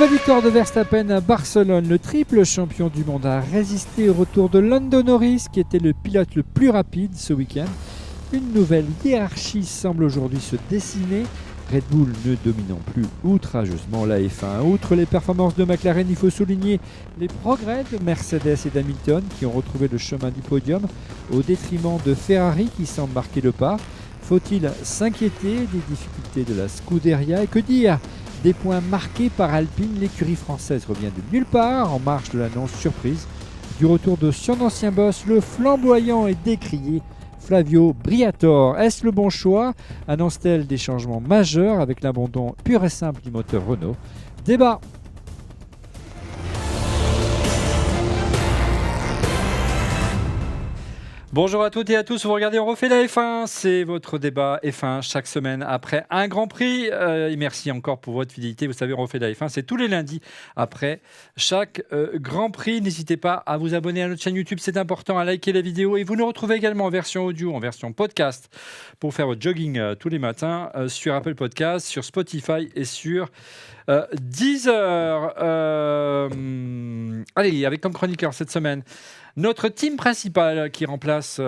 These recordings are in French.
Nouvelle victoire de Verstappen à Barcelone. Le triple champion du monde a résisté au retour de Lando Norris, qui était le pilote le plus rapide ce week-end. Une nouvelle hiérarchie semble aujourd'hui se dessiner. Red Bull ne dominant plus outrageusement la F1. Outre les performances de McLaren, il faut souligner les progrès de Mercedes et d'Hamilton qui ont retrouvé le chemin du podium au détriment de Ferrari qui semble marquer le pas. Faut-il s'inquiéter des difficultés de la Scuderia? Et que dire des points marqués par Alpine? L'écurie française revient de nulle part en marge de l'annonce surprise du retour de son ancien boss, le flamboyant et décrié Flavio Briatore. Est-ce le bon choix? Annonce-t-elle des changements majeurs avec l'abandon pur et simple du moteur Renault? Débat. Bonjour à toutes et à tous, vous regardez On refait la F1, c'est votre débat F1 chaque semaine après un Grand Prix. Et merci encore pour votre fidélité, vous savez On refait la F1, c'est tous les lundis après chaque Grand Prix. N'hésitez pas à vous abonner à notre chaîne YouTube, c'est important, à liker la vidéo. Et vous nous retrouvez également en version audio, en version podcast pour faire votre jogging tous les matins sur Apple Podcasts, sur Spotify et sur Deezer. Allez, avec comme chroniqueur cette semaine, notre team principal qui remplace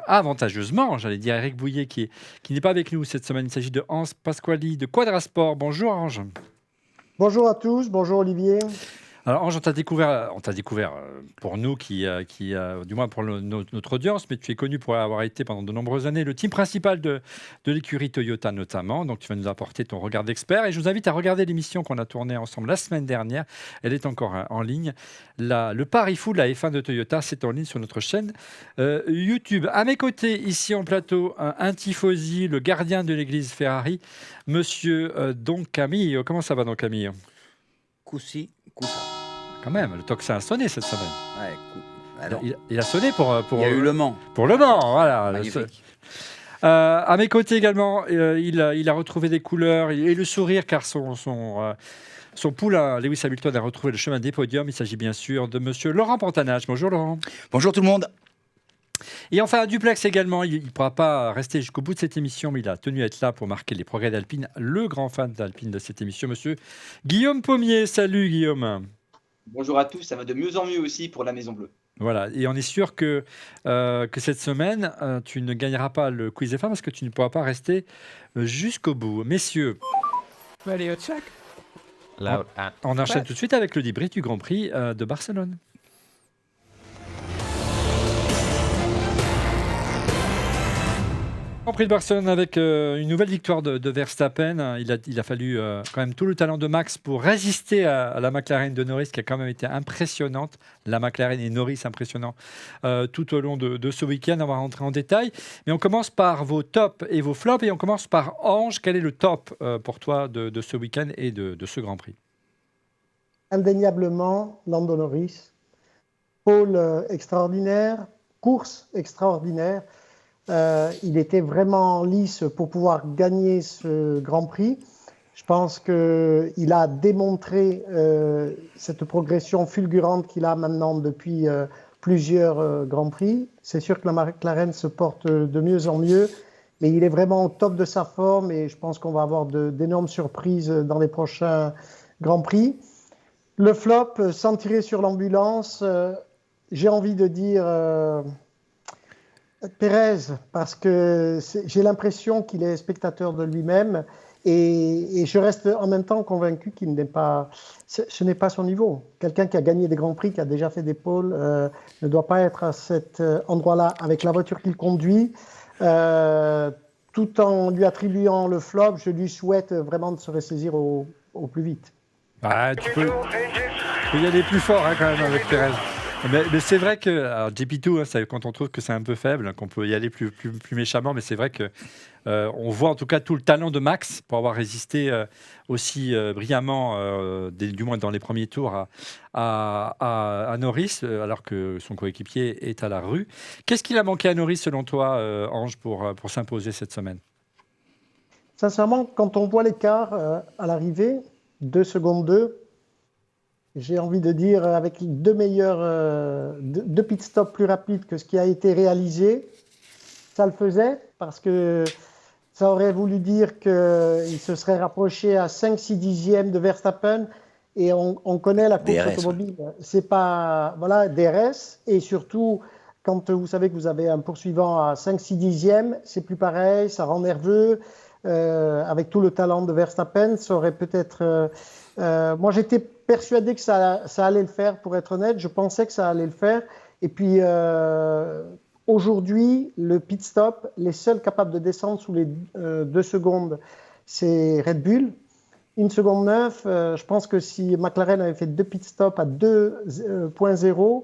avantageusement, j'allais dire, Eric Bouillet qui n'est pas avec nous cette semaine. Il s'agit de Hans Pasquali de Quadrasport. Bonjour Ange. Bonjour à tous, bonjour Olivier. Alors Ange, on t'a découvert pour nous, du moins pour notre audience, mais tu es connu pour avoir été pendant de nombreuses années le team principal de l'écurie Toyota notamment. Donc tu vas nous apporter ton regard d'expert et je vous invite à regarder l'émission qu'on a tournée ensemble la semaine dernière. Elle est encore en ligne. Le Paris Fou de la F1 de Toyota, c'est en ligne sur notre chaîne YouTube. À mes côtés, ici en plateau, un tifosi, le gardien de l'église Ferrari, monsieur Don Camille. Comment ça va Don Camille? Coussa. Quand même, le tocsin a sonné cette semaine. Ouais, alors, il a sonné pour il y a eu Le Mans. Pour Le Mans, voilà. Magnifique. À mes côtés également, il a retrouvé des couleurs et le sourire car son poulain, Lewis Hamilton, a retrouvé le chemin des podiums. Il s'agit bien sûr de monsieur Laurent Pantanage. Bonjour Laurent. Bonjour tout le monde. Et enfin, à Duplex également, il ne pourra pas rester jusqu'au bout de cette émission, mais il a tenu à être là pour marquer les progrès d'Alpine. Le grand fan d'Alpine de cette émission, monsieur Guillaume Pommier. Salut Guillaume. Bonjour à tous, ça va de mieux en mieux aussi pour la Maison Bleue. Voilà, et on est sûr que cette semaine, tu ne gagneras pas le quiz F1 parce que tu ne pourras pas rester jusqu'au bout. Messieurs, on enchaîne tout de suite avec le débrief du Grand Prix de Barcelone. Grand Prix de Barcelone avec une nouvelle victoire de Verstappen. Il a fallu quand même tout le talent de Max pour résister à la McLaren de Norris qui a quand même été impressionnante. La McLaren et Norris impressionnants tout au long de ce week-end. On va rentrer en détail. Mais on commence par vos tops et vos flops. Et on commence par Ange. Quel est le top pour toi de ce week-end et de ce Grand Prix? Indéniablement, Lando Norris. Pôle extraordinaire, course extraordinaire. Il était vraiment lisse pour pouvoir gagner ce Grand Prix. Je pense qu'il a démontré cette progression fulgurante qu'il a maintenant depuis plusieurs Grands Prix. C'est sûr que la McLaren se porte de mieux en mieux, mais il est vraiment au top de sa forme et je pense qu'on va avoir d'énormes surprises dans les prochains Grands Prix. Le flop, sans tirer sur l'ambulance, j'ai envie de dire Pérez, parce que j'ai l'impression qu'il est spectateur de lui-même et je reste en même temps convaincu qu'il n'est pas, ce n'est pas son niveau. Quelqu'un qui a gagné des Grands Prix, qui a déjà fait des pôles, ne doit pas être à cet endroit-là avec la voiture qu'il conduit. Tout en lui attribuant le flop, je lui souhaite vraiment de se ressaisir au plus vite. Ah, tu peux y aller plus fort quand même avec Pérez. Mais c'est vrai que GP2, quand on trouve que c'est un peu faible, qu'on peut y aller plus méchamment, mais c'est vrai que on voit en tout cas tout le talent de Max pour avoir résisté aussi brillamment, du moins dans les premiers tours, à Norris, alors que son coéquipier est à la rue. Qu'est-ce qu'il a manqué à Norris selon toi, Ange, pour s'imposer cette semaine? Sincèrement, quand on voit l'écart à l'arrivée, 2 secondes 2, j'ai envie de dire, avec deux pit stops plus rapides que ce qui a été réalisé, ça le faisait, parce que ça aurait voulu dire qu'il se serait rapproché à 5-6 dixièmes de Verstappen, Et on connaît la course DRS, automobile. C'est pas, voilà, DRS. Et surtout, quand vous savez que vous avez un poursuivant à 5-6 dixièmes, c'est plus pareil, ça rend nerveux. Avec tout le talent de Verstappen, ça aurait peut-être. Moi, j'étais persuadé que ça allait le faire, pour être honnête. Je pensais que ça allait le faire. Et puis, aujourd'hui, le pit stop, les seuls capables de descendre sous les 2 secondes, c'est Red Bull. 1 seconde 9, je pense que si McLaren avait fait 2 pit stops à 2.0,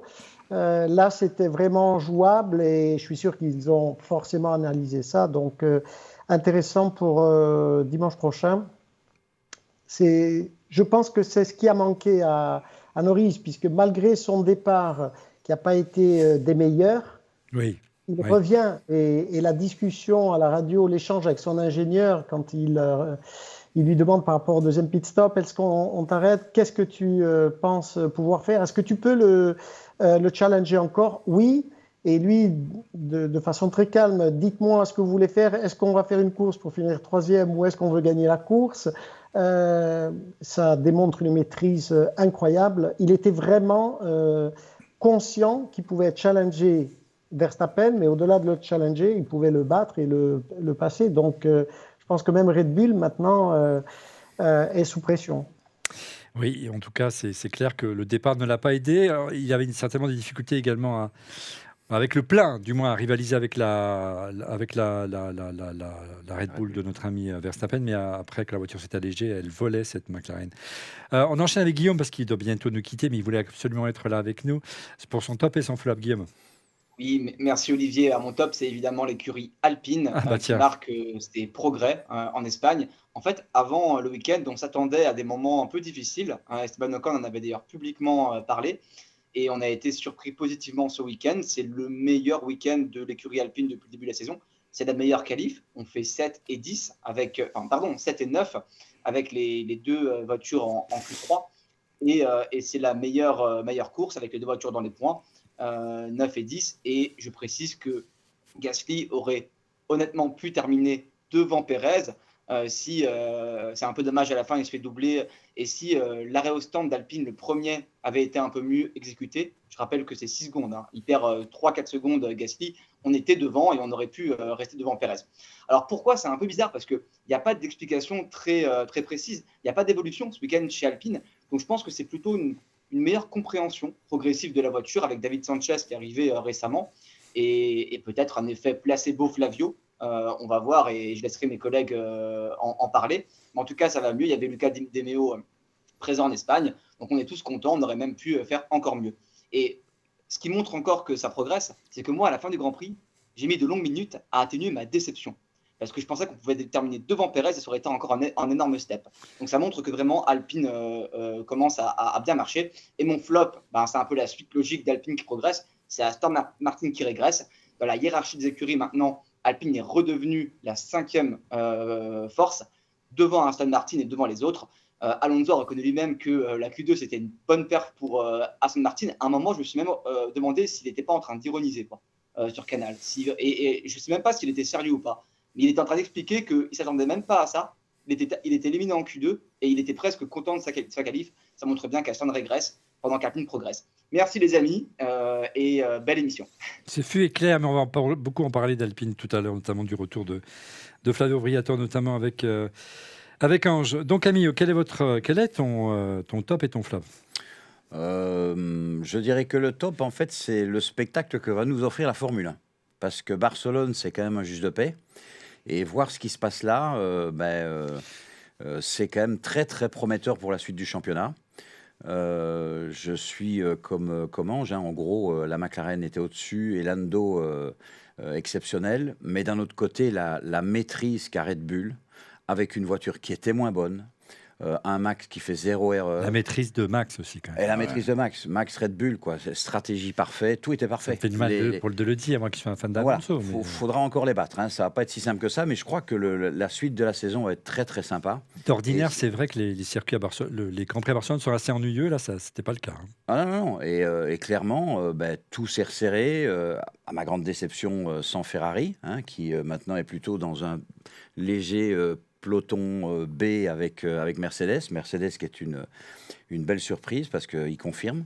là, c'était vraiment jouable et je suis sûr qu'ils ont forcément analysé ça. Donc, intéressant pour dimanche prochain. Je pense que c'est ce qui a manqué à Norris, puisque malgré son départ qui n'a pas été des meilleurs, Oui. il revient et la discussion à la radio, l'échange avec son ingénieur, quand il lui demande par rapport au deuxième pit stop, est-ce qu'on t'arrête? Qu'est-ce que tu penses pouvoir faire? Est-ce que tu peux le challenger encore? Oui. Et lui, de façon très calme, dites-moi ce que vous voulez faire. Est-ce qu'on va faire une course pour finir 3e ou est-ce qu'on veut gagner la course? Ça démontre une maîtrise incroyable. Il était vraiment conscient qu'il pouvait challenger Verstappen, mais au-delà de le challenger, il pouvait le battre et le passer. Donc, je pense que même Red Bull, maintenant, est sous pression. Oui, en tout cas, c'est clair que le départ ne l'a pas aidé. Alors, il y avait certainement des difficultés également avec le plein, du moins, à rivaliser avec la Red Bull de notre ami Verstappen. Mais après que la voiture s'est allégée, elle volait cette McLaren. On enchaîne avec Guillaume parce qu'il doit bientôt nous quitter, mais il voulait absolument être là avec nous. C'est pour son top et son flop, Guillaume. Oui, merci Olivier. À mon top, c'est évidemment l'écurie Alpine Ah bah qui tiens. marque ses progrès en Espagne. En fait, avant le week-end, on s'attendait à des moments un peu difficiles. Esteban Ocon en avait d'ailleurs publiquement parlé. Et on a été surpris positivement ce week-end. C'est le meilleur week-end de l'écurie Alpine depuis le début de la saison. C'est la meilleure qualif. On fait 7 et 10 avec, 7 et 9 avec les deux voitures en Q3. Et c'est la meilleure course avec les deux voitures dans les points, 9 et 10. Et je précise que Gasly aurait honnêtement pu terminer devant Pérez. Si c'est un peu dommage à la fin, il se fait doubler. Et si l'arrêt au stand d'Alpine, le premier, avait été un peu mieux exécuté, je rappelle que c'est 6 secondes. Il perd 3-4 secondes Gasly. On était devant et on aurait pu rester devant Pérez. Alors pourquoi? C'est un peu bizarre parce qu'il n'y a pas d'explication très précise. Il n'y a pas d'évolution ce week-end chez Alpine. Donc je pense que c'est plutôt une meilleure compréhension progressive de la voiture avec David Sanchez qui est arrivé récemment et peut-être un effet placebo-Flavio. On va voir et je laisserai mes collègues en parler. Mais en tout cas, ça va mieux. Il y avait Lucas De Meo présent en Espagne. Donc on est tous contents. On aurait même pu faire encore mieux. Et ce qui montre encore que ça progresse, c'est que moi, à la fin du Grand Prix, j'ai mis de longues minutes à atténuer ma déception. Parce que je pensais qu'on pouvait terminer devant Pérez et ça aurait été encore un énorme step. Donc ça montre que vraiment Alpine commence à bien marcher. Et mon flop, c'est un peu la suite logique d'Alpine qui progresse. C'est Aston Martin qui régresse. Dans la hiérarchie des écuries maintenant, Alpine est redevenue la 5e force devant Aston Martin et devant les autres. Alonso a reconnu lui-même que la Q2 c'était une bonne perf pour Aston Martin. À un moment, je me suis même demandé s'il n'était pas en train d'ironiser sur Canal. Et je ne sais même pas s'il était sérieux ou pas. Mais il était en train d'expliquer qu'il ne s'attendait même pas à ça. Il était éliminé en Q2 et il était presque content de sa qualif. Ça montre bien qu'Aston régresse pendant qu'Alpine progresse. Merci les amis et belle émission. C'est fut et clair, mais on va beaucoup en parler d'Alpine tout à l'heure, notamment du retour de Flavio Briatore, notamment avec Ange. Donc Camille, quel est ton top et ton flop? Je dirais que le top, en fait, c'est le spectacle que va nous offrir la Formule 1. Parce que Barcelone, c'est quand même un juste de paix. Et voir ce qui se passe là, c'est quand même très, très prometteur pour la suite du championnat. Je suis comme Ange. En gros, la McLaren était au-dessus et Lando exceptionnel. Mais d'un autre côté, la maîtrise qu'a Red Bull avec une voiture qui était moins bonne. Un Max qui fait 0 erreur. La maîtrise de Max aussi, quand même. Et la maîtrise de Max. Max Red Bull, quoi. Stratégie parfaite, tout était parfait. Ça fait du mal de le dire, moi qui suis un fan d'Alonso. Voilà. Faudra encore les battre. Ça va pas être si simple que ça, mais je crois que la suite de la saison va être très très sympa. D'ordinaire, c'est vrai que les circuits à Barcelone, les Grands Prix à Barcelone sont assez ennuyeux. Là, ça, c'était pas le cas. Ah non. Et clairement, tout s'est resserré. À ma grande déception, sans Ferrari, qui maintenant est plutôt dans un léger peloton B avec Mercedes. Mercedes qui est une belle surprise parce qu'il confirme.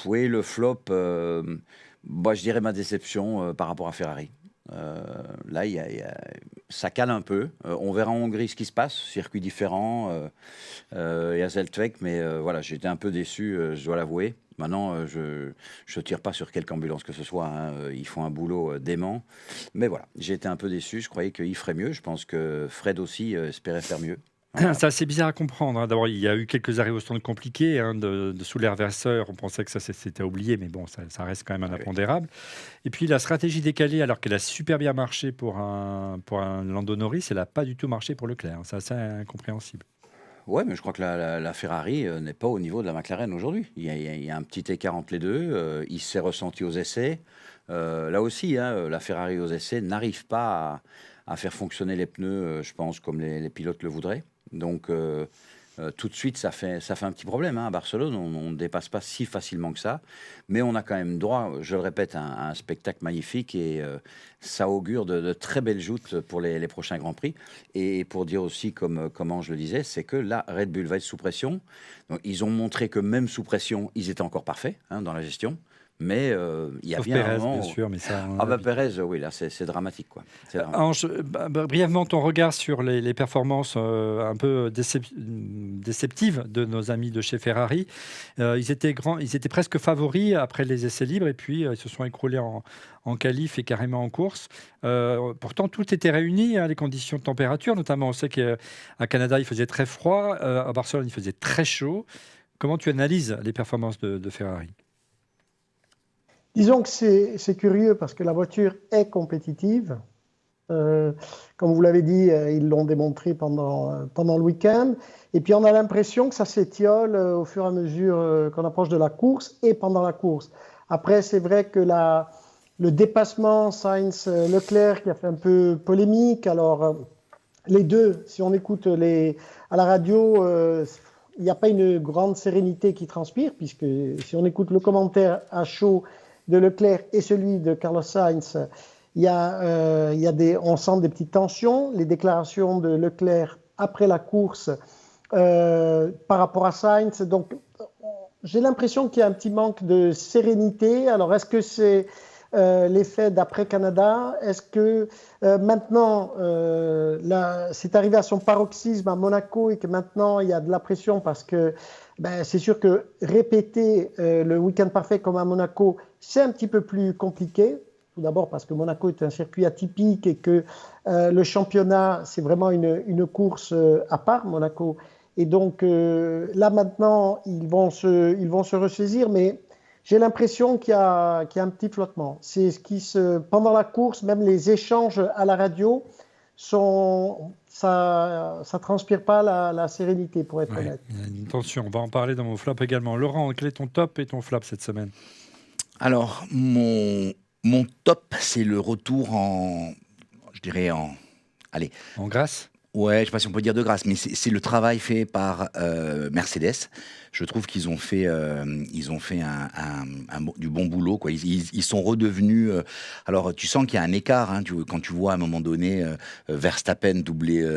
Oui, le flop, je dirais ma déception par rapport à Ferrari. Là, ça cale un peu. On verra en Hongrie ce qui se passe, circuit différent et à Zandvoort, mais voilà, j'étais un peu déçu, je dois l'avouer. Maintenant, je ne tire pas sur quelque ambulance que ce soit, hein. Ils font un boulot dément. Mais voilà, j'ai été un peu déçu. Je croyais qu'il ferait mieux. Je pense que Fred aussi espérait faire mieux. Voilà. C'est assez bizarre à comprendre. D'abord, il y a eu quelques arrêts au stand compliqués sous l'air verseur. On pensait que ça s'était oublié, mais bon, ça reste quand même un impondérable. Et puis, la stratégie décalée, alors qu'elle a super bien marché pour un Lando Norris, elle n'a pas du tout marché pour Leclerc. C'est assez incompréhensible. Ouais, mais je crois que la Ferrari n'est pas au niveau de la McLaren aujourd'hui. Il y a un petit écart entre les deux. Il s'est ressenti aux essais. Là aussi, hein, la Ferrari aux essais n'arrive pas à faire fonctionner les pneus, je pense, comme les pilotes le voudraient. Donc, tout de suite, ça fait un petit problème. Hein. À Barcelone, on ne dépasse pas si facilement que ça. Mais on a quand même droit, je le répète, à un spectacle magnifique. Et ça augure de très belles joutes pour les prochains Grands Prix. Et pour dire aussi, comment je le disais, c'est que là, Red Bull va être sous pression. Donc, ils ont montré que même sous pression, ils étaient encore parfaits dans la gestion. Mais il y a Sauf bien Pérez, un moment... bien sûr, mais ça... Pérez, oui, là, c'est dramatique, quoi. Ange, brièvement, ton regard sur les performances un peu déceptives de nos amis de chez Ferrari. Ils étaient presque favoris après les essais libres, et puis ils se sont écroulés en qualif et carrément en course. Pourtant, tout était réuni, hein, les conditions de température, notamment, on sait qu'à Canada, il faisait très froid, à Barcelone, il faisait très chaud. Comment tu analyses les performances de Ferrari ? Disons que c'est curieux parce que la voiture est compétitive. Comme vous l'avez dit, ils l'ont démontré pendant le week-end. Et puis on a l'impression que ça s'étiole au fur et à mesure qu'on approche de la course et pendant la course. Après, c'est vrai que le dépassement Sainz-Leclerc qui a fait un peu polémique. Alors, les deux, si on écoute à la radio, il n'y a pas une grande sérénité qui transpire, puisque si on écoute le commentaire à chaud de Leclerc et celui de Carlos Sainz, on sent des petites tensions. Les déclarations de Leclerc après la course par rapport à Sainz. Donc, j'ai l'impression qu'il y a un petit manque de sérénité. Alors, est-ce que c'est l'effet d'après-Canada? Est-ce que maintenant, c'est arrivé à son paroxysme à Monaco et que maintenant, il y a de la pression parce que c'est sûr que répéter le week-end parfait comme à Monaco, c'est un petit peu plus compliqué. Tout d'abord parce que Monaco est un circuit atypique et que le championnat, c'est vraiment une course à part, Monaco. Et donc là maintenant, ils vont se ressaisir, mais j'ai l'impression qu'il y a un petit flottement. C'est pendant la course, même les échanges à la radio, ça transpire pas la sérénité, pour être honnête. Il y a une tension. On va en parler dans mon flop également. Laurent, quel est ton top et ton flop cette semaine? Alors, mon top, c'est le retour en grâce. Ouais, je ne sais pas si on peut dire de grâce, mais c'est le travail fait par Mercedes. Je trouve qu'ils ont fait du bon boulot, quoi. Ils sont redevenus. Alors, tu sens qu'il y a un écart, hein, quand tu vois à un moment donné Verstappen doubler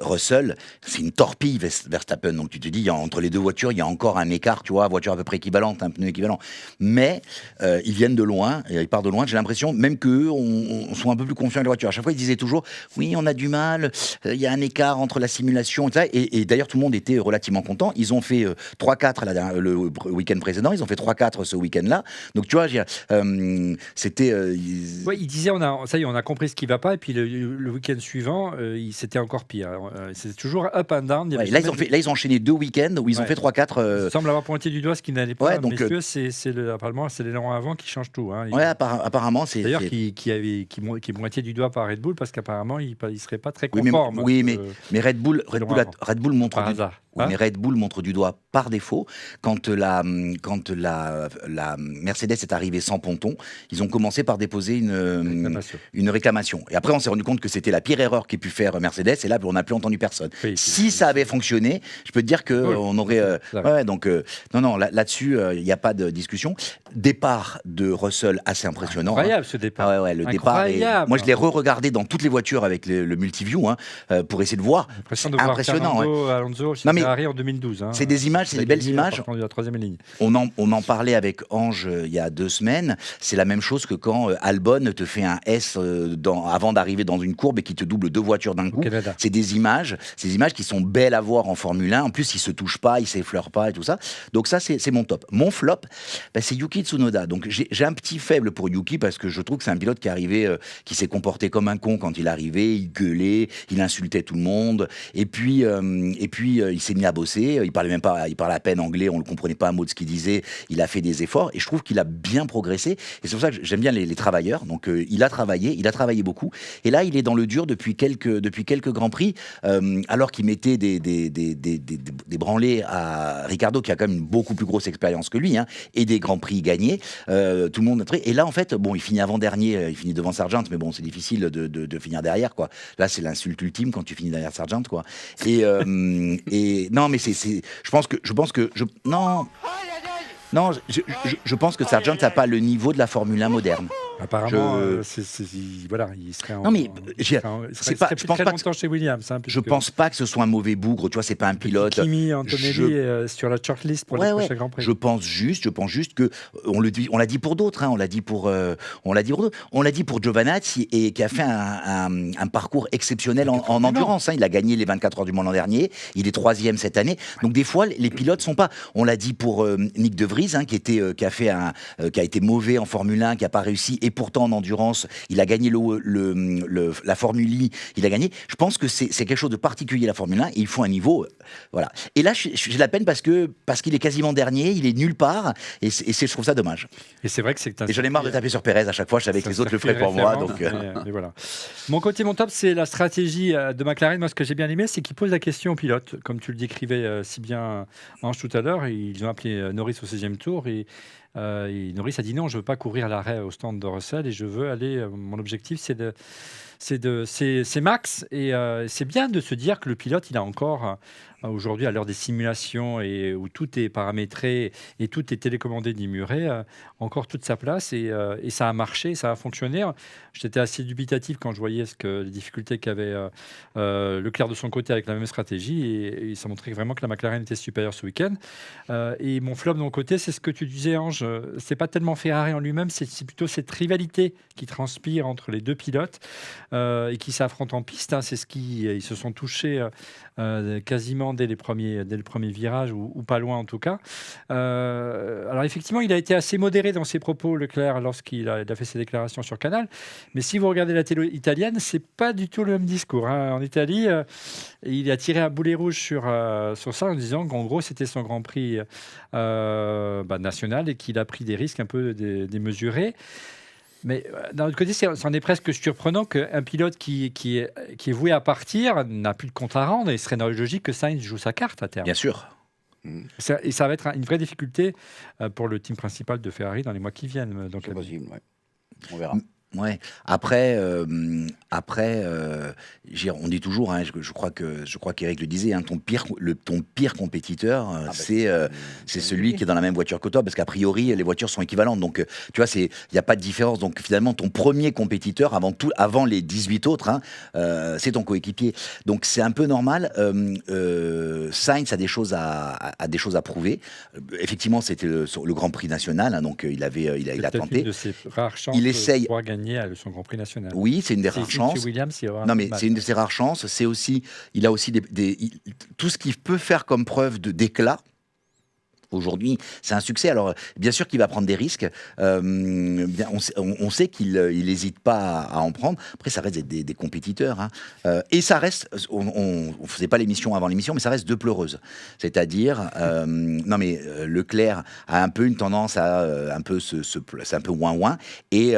Russell, c'est une torpille Verstappen. Donc tu te dis, entre les deux voitures, il y a encore un écart, tu vois, voiture à peu près équivalente, un pneu équivalent. Mais ils viennent de loin, ils partent de loin. J'ai l'impression, même qu'eux, on sont un peu plus confiants de la voiture. À chaque fois, ils disaient toujours, oui, on a du mal, il y a un écart entre la simulation et ça. Et d'ailleurs, tout le monde était relativement content. Ils ont fait 3-4 le week-end précédent, ils ont fait 3-4 ce week-end-là. Donc tu vois, c'était... Oui, ils disaient, ça y est, on a compris ce qui ne va pas. Et puis le week-end suivant, c'était encore pire. C'était toujours up and down. Ouais, là, ils ont enchaîné 2 week-ends où ils ont fait 3-4. Ils semblent avoir pointé du doigt ce qui n'allait pas. Ouais, donc, messieurs, apparemment, c'est l'élan avant qui change tout. Hein. Ouais, apparemment, c'est... D'ailleurs, qui est pointé du doigt par Red Bull parce qu'apparemment, il ne serait pas très conforme. Oui, mais Red Bull montre par hasard. Mais Red Bull montre du doigt par défaut. Quand la Mercedes est arrivée sans ponton, ils ont commencé par déposer une réclamation. Et après, on s'est rendu compte que c'était la pire erreur qu'ait pu faire Mercedes. Et là, on n'a plus entendu personne. Oui, si ça avait fonctionné, je peux te dire qu'on aurait... donc, non, là-dessus, il n'y a pas de discussion. Départ de Russell assez impressionnant. Incroyable ce départ. Ah ouais, le départ. Moi, je l'ai re-regardé dans toutes les voitures avec le multiview pour essayer de voir. L'impression de voir Impressionnant. Alonso chez Ferrari en 2012. C'est des images, c'est des belles images. La troisième ligne. On en parlait avec Ange il y a 2 semaines. C'est la même chose que quand Albon te fait un S avant d'arriver dans une courbe et qui te double 2 voitures d'un coup. C'est des images qui sont belles à voir en Formule 1. En plus, ils se touchent pas, ils s'effleurent pas et tout ça. Donc ça, c'est mon top. Mon flop, c'est Yuki Tsunoda. Donc j'ai un petit faible pour Yuki parce que je trouve que c'est un pilote qui est arrivé, qui s'est comporté comme un con quand il est arrivé. Il gueulait, il insultait tout le monde. Et puis il s'est mis à bosser. Il parlait à peine anglais. On ne comprenait pas un mot de ce qu'il disait. Il a fait des efforts et je trouve qu'il a bien progressé. Et c'est pour ça que j'aime bien les travailleurs. Donc il a travaillé beaucoup. Et là, il est dans le dur depuis quelques grands prix, alors qu'il mettait des branlées à Ricardo, qui a quand même une beaucoup plus grosse expérience que lui, et des grands prix gagnés. Tout le monde. Et là, en fait, bon, il finit avant-dernier, il finit devant Sargent, mais bon, c'est difficile de finir derrière, quoi. Là, c'est l'insulte ultime quand tu finis derrière Sargent, quoi. Et non, mais je pense que Sargent n'a pas le niveau de la Formule 1 moderne. Apparemment, il serait non, mais je pense pas longtemps chez Williams. Je pense pas que ce soit un mauvais bougre. Tu vois, c'est pas un pilote. Kimi Antonelli sur la shortlist pour les prochains Grands Prix. Je pense juste que on l'a dit pour d'autres. On l'a dit pour Giovinazzi et qui a fait un parcours exceptionnel en endurance. Il a gagné les 24 heures du Mans l'an dernier. Il est 3e cette année. Donc des fois, les pilotes sont pas. On l'a dit pour Nick De Vries, qui a été mauvais en Formule 1, qui a pas réussi. Et pourtant, en endurance, il a gagné la Formule I, il a gagné. Je pense que c'est quelque chose de particulier, la Formule 1, et il faut un niveau... voilà. Et là, j'ai la peine parce qu'il est quasiment dernier, il est nulle part, et je trouve ça dommage. Et c'est vrai que c'est... Et j'en ai marre de taper sur Pérez à chaque fois, je savais que les autres le feraient pour moi. Donc mais voilà. Mon top, c'est la stratégie de McLaren. Moi, ce que j'ai bien aimé, c'est qu'il pose la question aux pilotes. Comme tu le décrivais si bien, Ange, tout à l'heure, ils ont appelé Norris au 16e tour, et Norris a dit non, je ne veux pas courir à l'arrêt au stand de Russell et je veux aller. Mon objectif, c'est Max. Et c'est bien de se dire que le pilote, il a encore aujourd'hui, à l'heure des simulations et où tout est paramétré et tout est télécommandé, dit Murray, encore toute sa place et ça a marché, ça a fonctionné. J'étais assez dubitatif quand je voyais les difficultés qu'avait Leclerc de son côté avec la même stratégie et ça montrait vraiment que la McLaren était supérieure ce week-end. Et mon flop de mon côté, c'est ce que tu disais, Ange, c'est pas tellement Ferrari en lui-même, c'est plutôt cette rivalité qui transpire entre les deux pilotes et qui s'affrontent en piste. C'est ils se sont touchés quasiment dès le premier virage ou pas loin en tout cas. Alors effectivement, il a été assez modéré dans ses propos, Leclerc, lorsqu'il a fait ses déclarations sur Canal. Mais si vous regardez la télé italienne, c'est pas du tout le même discours. En Italie, il a tiré un boulet rouge sur ça en disant qu'en gros c'était son Grand Prix national et qu'il a pris des risques un peu démesurés. Mais d'un autre côté, c'en est presque surprenant qu'un pilote qui est voué à partir n'a plus de compte à rendre et il serait dans la logique que Sainz joue sa carte à terme. Bien sûr. Et ça va être une vraie difficulté pour le team principal de Ferrari dans les mois qui viennent. Donc, c'est possible, ouais. On verra. Ouais. Après, on dit toujours, je crois qu'Éric le disait, ton pire compétiteur, c'est celui qui est dans la même voiture que toi, parce qu'a priori les voitures sont équivalentes. Donc tu vois, il n'y a pas de différence. Donc finalement, ton premier compétiteur avant les 18 autres, c'est ton coéquipier. Donc c'est un peu normal. Sainz a des choses à prouver. Effectivement, c'était le Grand Prix national, donc il a tenté. Une de ses rares chances il essaye. De pouvoir gagner à son Grand Prix national. Oui, c'est une des rares chances. C'est une de ses rares chances. C'est aussi, il a aussi tout ce qu'il peut faire comme preuve d'éclat. Aujourd'hui, c'est un succès. Alors, bien sûr qu'il va prendre des risques. On sait qu'il n'hésite pas à en prendre. Après, ça reste des compétiteurs. Et ça reste... On ne faisait pas l'émission avant l'émission, mais ça reste deux pleureuses. C'est-à-dire... Leclerc a un peu une tendance à c'est un peu ouin-ouin. Et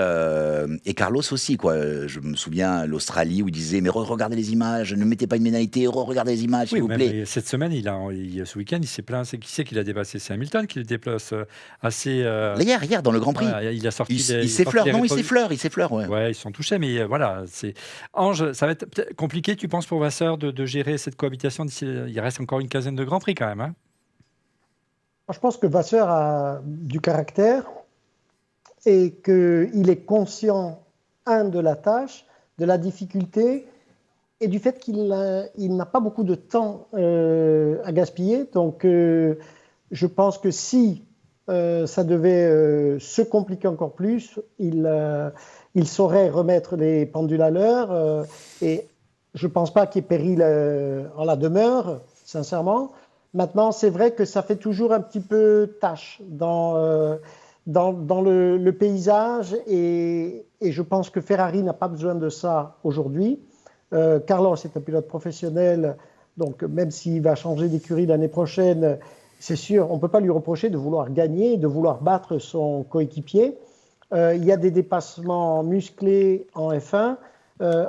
Carlos aussi, quoi. Je me souviens l'Australie où il disait « Mais regardez les images, ne mettez pas une pénalité, regardez les images, s'il vous plaît. » Cette semaine, ce week-end, il s'est plaint. Qui c'est qu'il a dépassé? C'est Hamilton qui le déplace assez... Hier, dans le Grand Prix. Il a sorti il s'effleure. Non, il s'effleure. Ouais, ils sont touchés, mais voilà. Ange, ça va être peut-être compliqué, tu penses, pour Vasseur de gérer cette cohabitation d'ici... Il reste encore une quinzaine de Grands Prix, quand même. Je pense que Vasseur a du caractère. et qu'il est conscient, de la tâche, de la difficulté et du fait qu'il n'a pas beaucoup de temps à gaspiller. Donc, je pense que si ça devait se compliquer encore plus, il saurait remettre les pendules à l'heure. Et je ne pense pas qu'il y ait péril en la demeure, sincèrement. Maintenant, c'est vrai que ça fait toujours un petit peu tâche dans le paysage. Et je pense que Ferrari n'a pas besoin de ça aujourd'hui. Carlos est un pilote professionnel, donc même s'il va changer d'écurie l'année prochaine, c'est sûr, on ne peut pas lui reprocher de vouloir gagner, de vouloir battre son coéquipier. Il y a des dépassements musclés en F1.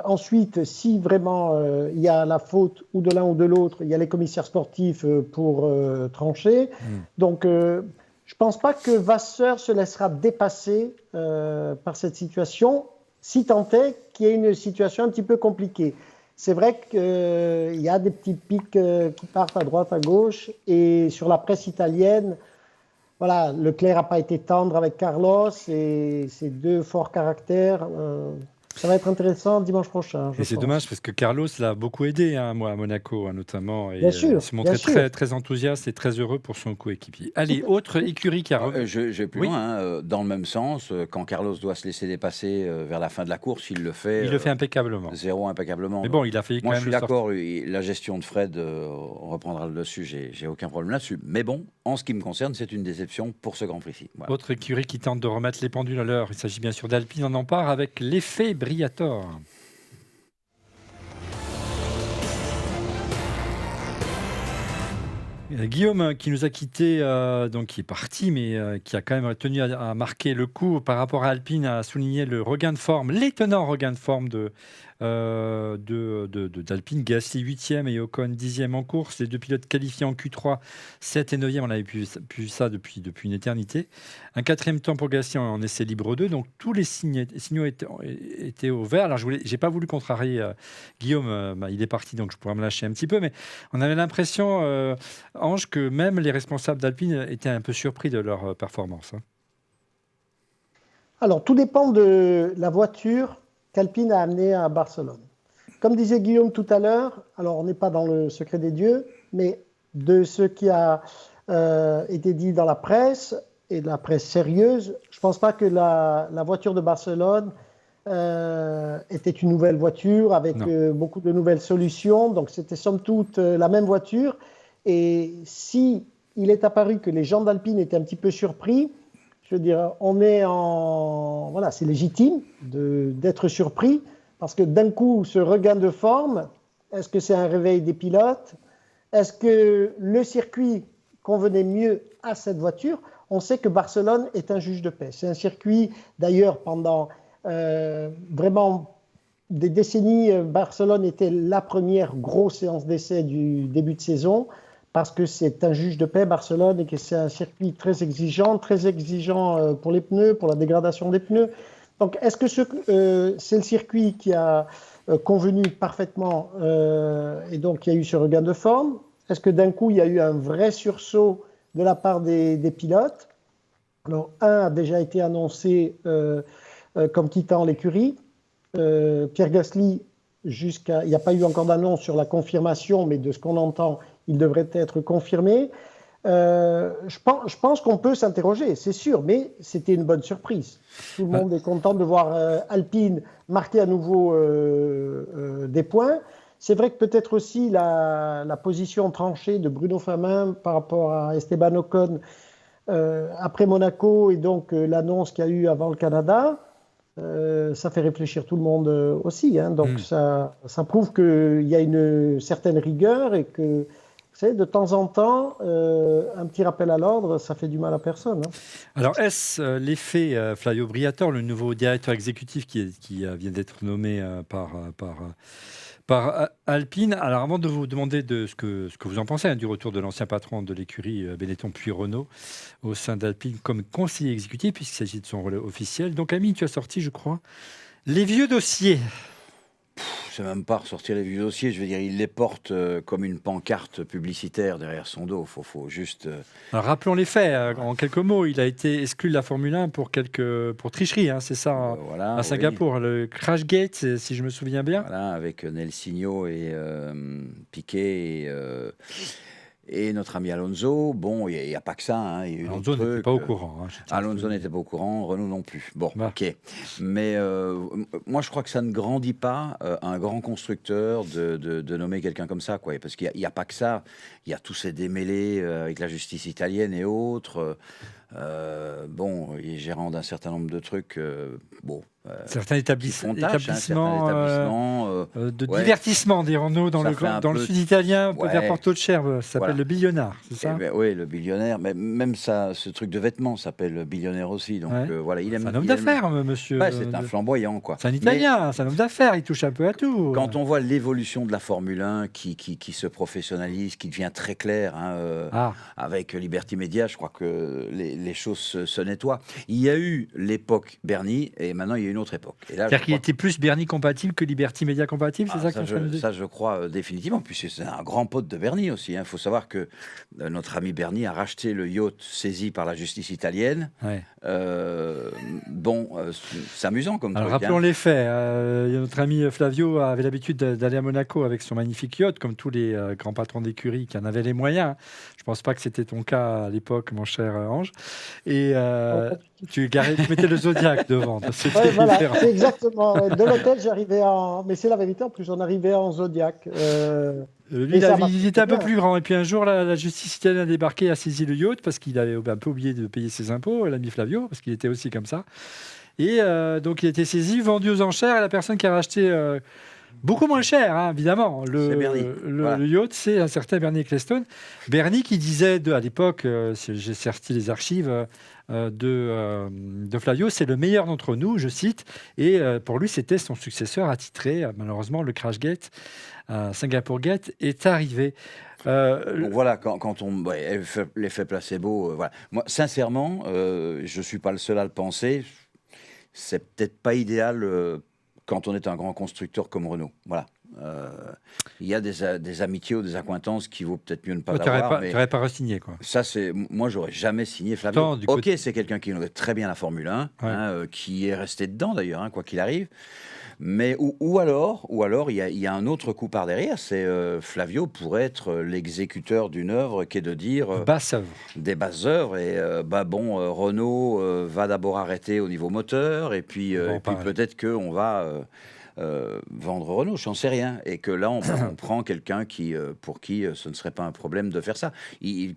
Ensuite, si vraiment il y a la faute ou de l'un ou de l'autre, il y a les commissaires sportifs pour trancher. Donc, je ne pense pas que Vasseur se laissera dépasser par cette situation, si tant est qu'il y ait une situation un petit peu compliquée. C'est vrai qu'il y a des petits pics qui partent à droite, à gauche, et sur la presse italienne, voilà, Leclerc n'a pas été tendre avec Carlos, et ces deux forts caractères. Ça va être intéressant dimanche prochain. Et c'est dommage parce que Carlos l'a beaucoup aidé, moi, à Monaco, notamment. Et bien sûr, il se montrait très, très enthousiaste et très heureux pour son coéquipier. Allez, autre écurie qui a... Je vais plus loin, dans le même sens, quand Carlos doit se laisser dépasser vers la fin de la course, il le fait. Il le fait impeccablement. Zéro impeccablement. Mais bon, il a failli quand même. Moi, je suis d'accord, la gestion de Fred, on reprendra le dessus, j'ai aucun problème là-dessus. Mais bon, en ce qui me concerne, c'est une déception pour ce Grand Prix-ci. Voilà. Autre écurie qui tente de remettre les pendules à l'heure. Il s'agit bien sûr d'Alpine, on en part avec l'effet Briator. Guillaume qui nous a quittés, donc qui est parti, mais qui a quand même tenu à marquer le coup par rapport à Alpine, à souligner le regain de forme, l'étonnant regain de forme d'Alpine. Gasly 8e et Ocon 10e en course. Les deux pilotes qualifiés en Q3, 7 et 9e. On avait pu ça depuis une éternité. Un 4e temps pour Gasly en essai libre 2. Donc tous les signaux étaient au vert. Alors j'ai pas voulu contrarier Guillaume. Il est parti, donc je pourrais me lâcher un petit peu. Mais on avait l'impression, Ange, que même les responsables d'Alpine étaient un peu surpris de leur performance. Alors tout dépend de la voiture qu'Alpine a amené à Barcelone. Comme disait Guillaume tout à l'heure, alors on n'est pas dans le secret des dieux, mais de ce qui a été dit dans la presse, et de la presse sérieuse, je ne pense pas que la voiture de Barcelone était une nouvelle voiture avec beaucoup de nouvelles solutions, donc c'était somme toute la même voiture. Et si il est apparu que les gens d'Alpine étaient un petit peu surpris, je veux dire, voilà, c'est légitime d'être surpris parce que d'un coup, ce regain de forme, est-ce que c'est un réveil des pilotes? Est-ce que le circuit convenait mieux à cette voiture? On sait que Barcelone est un juge de paix. C'est un circuit, d'ailleurs, pendant vraiment des décennies, Barcelone était la première grosse séance d'essai du début de saison. Parce que c'est un juge de paix, Barcelone, et que c'est un circuit très exigeant pour les pneus, pour la dégradation des pneus. Donc, est-ce que c'est le circuit qui a convenu parfaitement et donc il y a eu ce regain de forme? Est-ce que d'un coup, il y a eu un vrai sursaut de la part des pilotes? Alors, un a déjà été annoncé comme quittant l'écurie. Pierre Gasly, il n'y a pas eu encore d'annonce sur la confirmation, mais de ce qu'on entend, il devrait être confirmé. Je pense qu'on peut s'interroger, c'est sûr, mais c'était une bonne surprise. Tout le monde est content de voir Alpine marquer à nouveau des points. C'est vrai que peut-être aussi la position tranchée de Bruno Famin par rapport à Esteban Ocon après Monaco et donc l'annonce qu'il y a eu avant le Canada, ça fait réfléchir tout le monde aussi. Donc ça prouve qu'il y a une certaine rigueur et que de temps en temps, un petit rappel à l'ordre, ça fait du mal à personne. Alors, est-ce l'effet Flavio Briatore, le nouveau directeur exécutif qui vient d'être nommé par Alpine? Alors, avant de vous demander ce que vous en pensez du retour de l'ancien patron de l'écurie Benetton puis Renault au sein d'Alpine comme conseiller exécutif, puisqu'il s'agit de son rôle officiel. Donc, Amine, tu as sorti, je crois, les vieux dossiers. c'est même pas ressortir les vieux dossiers. Je veux dire, il les porte comme une pancarte publicitaire derrière son dos. Faut juste. Alors, rappelons les faits. En quelques mots, il a été exclu de la Formule 1 pour tricherie, hein, c'est ça, Voilà, à Singapour. oui. Le Crashgate, si je me souviens bien. Voilà, avec Nelsinho et Piquet et notre ami Alonso. Bon, il n'y a pas que ça. Hein, il y a eu Alonso d'autres n'était trucs. pas au courant. Hein, Alonso n'était pas au courant, Renault non plus. Bon, Bah. ok. Mais moi, je crois que ça ne grandit pas un grand constructeur de nommer quelqu'un comme ça, quoi. Parce qu'il n'y a pas que ça. Il y a tous ces démêlés avec la justice italienne et autres. Bon, il est gérant d'un certain nombre de trucs. Bon. Certains établissements de ouais. divertissement, dirons-nous, dans le sud italien, Ouais. vers Porto de Cherve, ça s'appelle Voilà. le Billionnaire, c'est ça? Oui, le billionnaire. Mais même ça, ce truc de vêtements s'appelle billionnaire aussi. Donc Ouais. voilà, il aime. C'est un homme il aime- d'affaires, monsieur. Ouais, c'est un flamboyant, quoi. C'est un Mais Italien, c'est un homme d'affaires, il touche un peu à tout. quand on voit l'évolution de la Formule 1 qui se professionnalise, qui devient très claire, hein, avec Liberty Media, je crois que les choses se nettoient. Il y a eu l'époque Bernie et maintenant il y a une autre époque. Et là, C'est-à-dire qu'il était plus Bernie compatible que Liberty Media compatible, c'est ça qu'on peut nous dire? ça, je crois définitivement, puisque c'est un grand pote de Bernie aussi. Il faut savoir que notre ami Bernie a racheté le yacht saisi par la justice italienne. Ouais. C'est amusant comme Alors truc. rappelons les faits. Notre ami Flavio avait l'habitude d'aller à Monaco avec son magnifique yacht, comme tous les grands patrons d'écurie qui en avaient les moyens. Je ne pense pas que c'était ton cas à l'époque, mon cher Ange. Et tu mettais le Zodiac devant. C'était Ouais, voilà, différent. exactement. Ouais. De l'hôtel, j'arrivais en. Mais c'est la vérité, en plus, on arrivait en Zodiac. Lui, Et ça il était un peu bien. plus grand. Et puis un jour, la justice italienne a débarqué, a saisi le yacht parce qu'il avait un peu oublié de payer ses impôts, l'ami Flavio, parce qu'il était aussi comme ça. Et donc, il a été saisi, vendu aux enchères, et la personne qui a racheté beaucoup moins cher, hein, évidemment. C'est Bernie. Voilà. Le yacht, c'est un certain Bernie Ecclestone. Bernie qui disait à l'époque, j'ai sorti les archives de Flavio, c'est le meilleur d'entre nous, je cite. Et pour lui, c'était son successeur attitré. Malheureusement, le Crashgate, Singapour Gate, est arrivé. Donc voilà, quand on l'effet placebo, voilà. Moi, sincèrement, je suis pas le seul à le penser. C'est peut-être pas idéal quand on est un grand constructeur comme Renault. Voilà. Il y a des amitiés ou des acquaintances qui vaut peut-être mieux ne pas tu avoir. n'aurais pas re-signé, quoi. Ça, moi, j'aurais jamais signé Flavio. Attends, ok, c'est quelqu'un qui connaît très bien la Formule 1, Ouais. hein, qui est resté dedans d'ailleurs, hein, quoi qu'il arrive. Mais ou alors, il y a un autre coup par derrière, c'est Flavio pourrait être l'exécuteur d'une œuvre qui est de dire Basse œuvre. des basses œuvres et Renault va d'abord arrêter au niveau moteur et puis peut-être qu'on va vendre Renault, j'en sais rien, et que là on prend quelqu'un pour qui ce ne serait pas un problème de faire ça.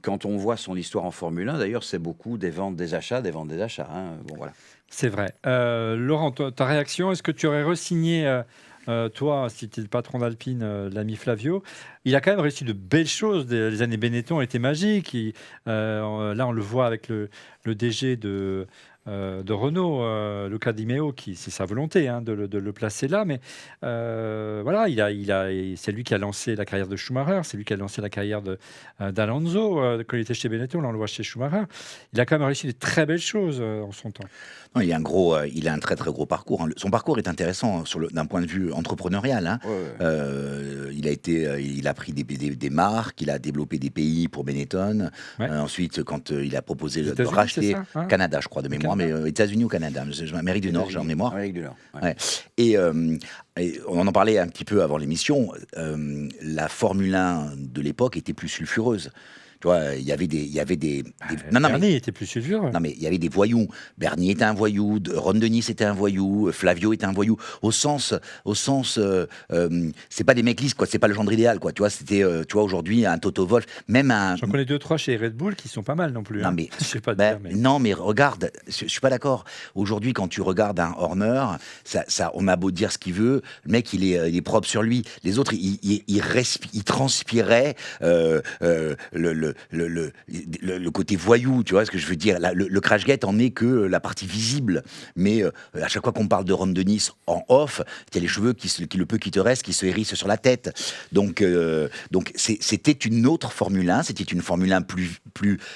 Quand on voit son histoire en Formule 1, d'ailleurs, c'est beaucoup des ventes, des achats, hein. Bon voilà. C'est vrai. Laurent, ta réaction, est-ce que tu aurais re-signé, toi, si tu es le patron d'Alpine, l'ami Flavio? Il a quand même réussi de belles choses. Les années Benetton étaient magiques. Là, on le voit avec le DG de Renault, Luca Di Meo, c'est sa volonté, hein, de le placer là. Mais voilà, c'est lui qui a lancé la carrière de Schumacher, c'est lui qui a lancé la carrière d'Alonso quand il était chez Benetton. Là, on le voit chez Schumacher. Il a quand même réussi des très belles choses en son temps. Non, il a un très très gros parcours. Son parcours est intéressant d'un point de vue entrepreneurial. Hein. Ouais. Il a pris des marques, il a développé des pays pour Benetton. Ouais. Ensuite, quand il a proposé de États-Unis, racheter c'est ça, hein? Canada, je crois de mémoire, mais États-Unis ou Canada, Amérique du Nord, j'ai en mémoire. Amérique du Nord. Ouais. Ouais. Et on en parlait un petit peu avant l'émission. La Formule 1 de l'époque était plus sulfureuse. Tu vois, il y avait des Bernie était plus sulfureux. non, mais il y avait des voyous. Bernie était un voyou, Ron Dennis était un voyou, Flavio était un voyou. Au sens, c'est pas des mecs lisses, quoi. C'est pas le genre idéal, quoi. Tu vois, c'était, tu vois, aujourd'hui, un Toto Wolff, même un. J'en connais 2-3 chez Red Bull qui sont pas mal non plus. Non, Hein. mais, Je sais pas ben, dire, mais... non, mais regarde, je suis pas d'accord. Aujourd'hui, quand tu regardes un Horner, on a beau dire ce qu'il veut, le mec, il est propre sur lui. Les autres, ils transpiraient le côté voyou, tu vois ce que je veux dire. Le Crashgate en est que la partie visible, mais à chaque fois qu'on parle de Ron Dennis en off, il y a les cheveux le peu qui te reste qui se hérissent sur la tête. Donc c'était une autre Formule 1, c'était une Formule 1 plus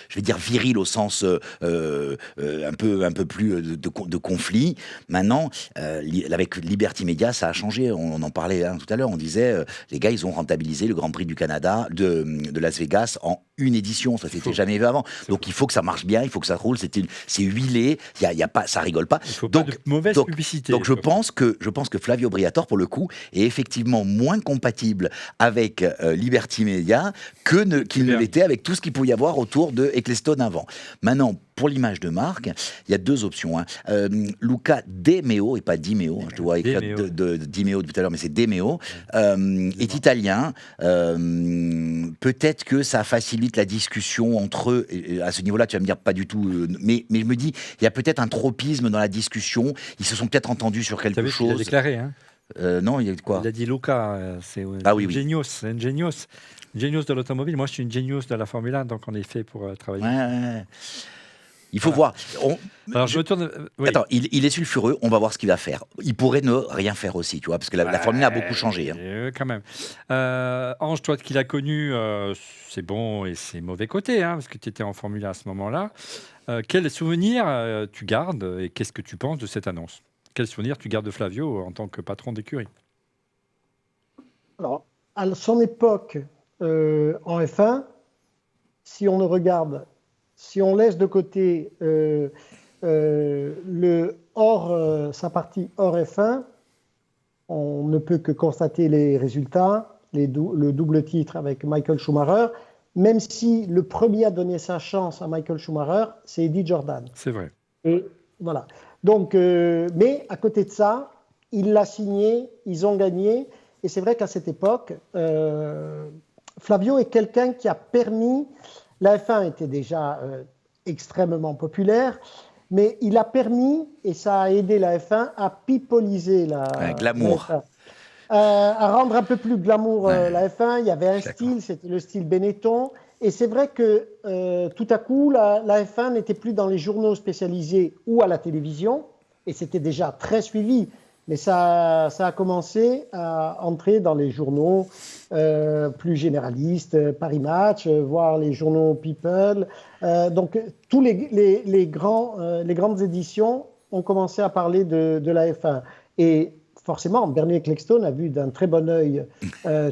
je vais dire virile au sens un peu plus de conflit. Maintenant, avec Liberty Media, ça a changé. On en parlait tout à l'heure. On disait, les gars, ils ont rentabilisé le Grand Prix du Canada de Las Vegas en une édition. Ça s'était jamais vu avant. Donc il faut que ça marche bien, il faut que ça roule. C'est huilé. Il y a pas, ça rigole pas. Il faut pas de mauvaise publicité. Donc je pense que Flavio Briatore, pour le coup, est effectivement moins compatible avec Liberty Media qu'il ne l'était avec tout ce qu'il pouvait y avoir autour de Ecclestone avant. Maintenant, pour l'image de marque, il y a deux options. Luca De Meo, et pas Di Meo, je te vois écrire Di Meo tout à l'heure, mais c'est De Meo, est italien. Peut-être que ça facilite la discussion entre eux. Et à ce niveau-là, tu vas me dire pas du tout. Mais je me dis, il y a peut-être un tropisme dans la discussion. Ils se sont peut-être entendus sur quelque chose. Il a déclaré, hein. Non, il y a quoi? Il a dit Luca, c'est oui. Genius, c'est une genius de l'automobile. Moi, je suis une genius de la Formule 1, donc on est fait pour travailler. Ouais. Il faut voir. Alors, je me tourne. Oui. Attends, il est sulfureux, on va voir ce qu'il va faire. Il pourrait ne rien faire aussi, tu vois, parce que la Formule 1 a beaucoup changé. Quand même. Ange, toi qui l'as connu, c'est bon et c'est mauvais côté, parce que tu étais en Formule 1 à ce moment-là. Quel souvenir tu gardes et qu'est-ce que tu penses de cette annonce? Quel souvenir tu gardes de Flavio en tant que patron d'écurie? Alors, à son époque, en F1, si on laisse de côté sa partie hors F1, on ne peut que constater les résultats, le double titre avec Michael Schumacher, même si le premier à donner sa chance à Michael Schumacher, c'est Eddie Jordan. C'est vrai. Et voilà. Donc, mais à côté de ça, il l'a signé, ils ont gagné. Et c'est vrai qu'à cette époque, Flavio est quelqu'un qui a permis. La F1 était déjà extrêmement populaire, mais il a permis, et ça a aidé la F1 à pipoliser glamour. la F1. À rendre un peu plus glamour la F1. Il y avait un style, c'était le style Benetton. Et c'est vrai que tout à coup, la F1 n'était plus dans les journaux spécialisés ou à la télévision, et c'était déjà très suivi. Mais ça a commencé à entrer dans les journaux plus généralistes, Paris Match, voire les journaux People. Donc, tous les grandes éditions ont commencé à parler de la F1. Et forcément, Bernie Ecclestone a vu d'un très bon œil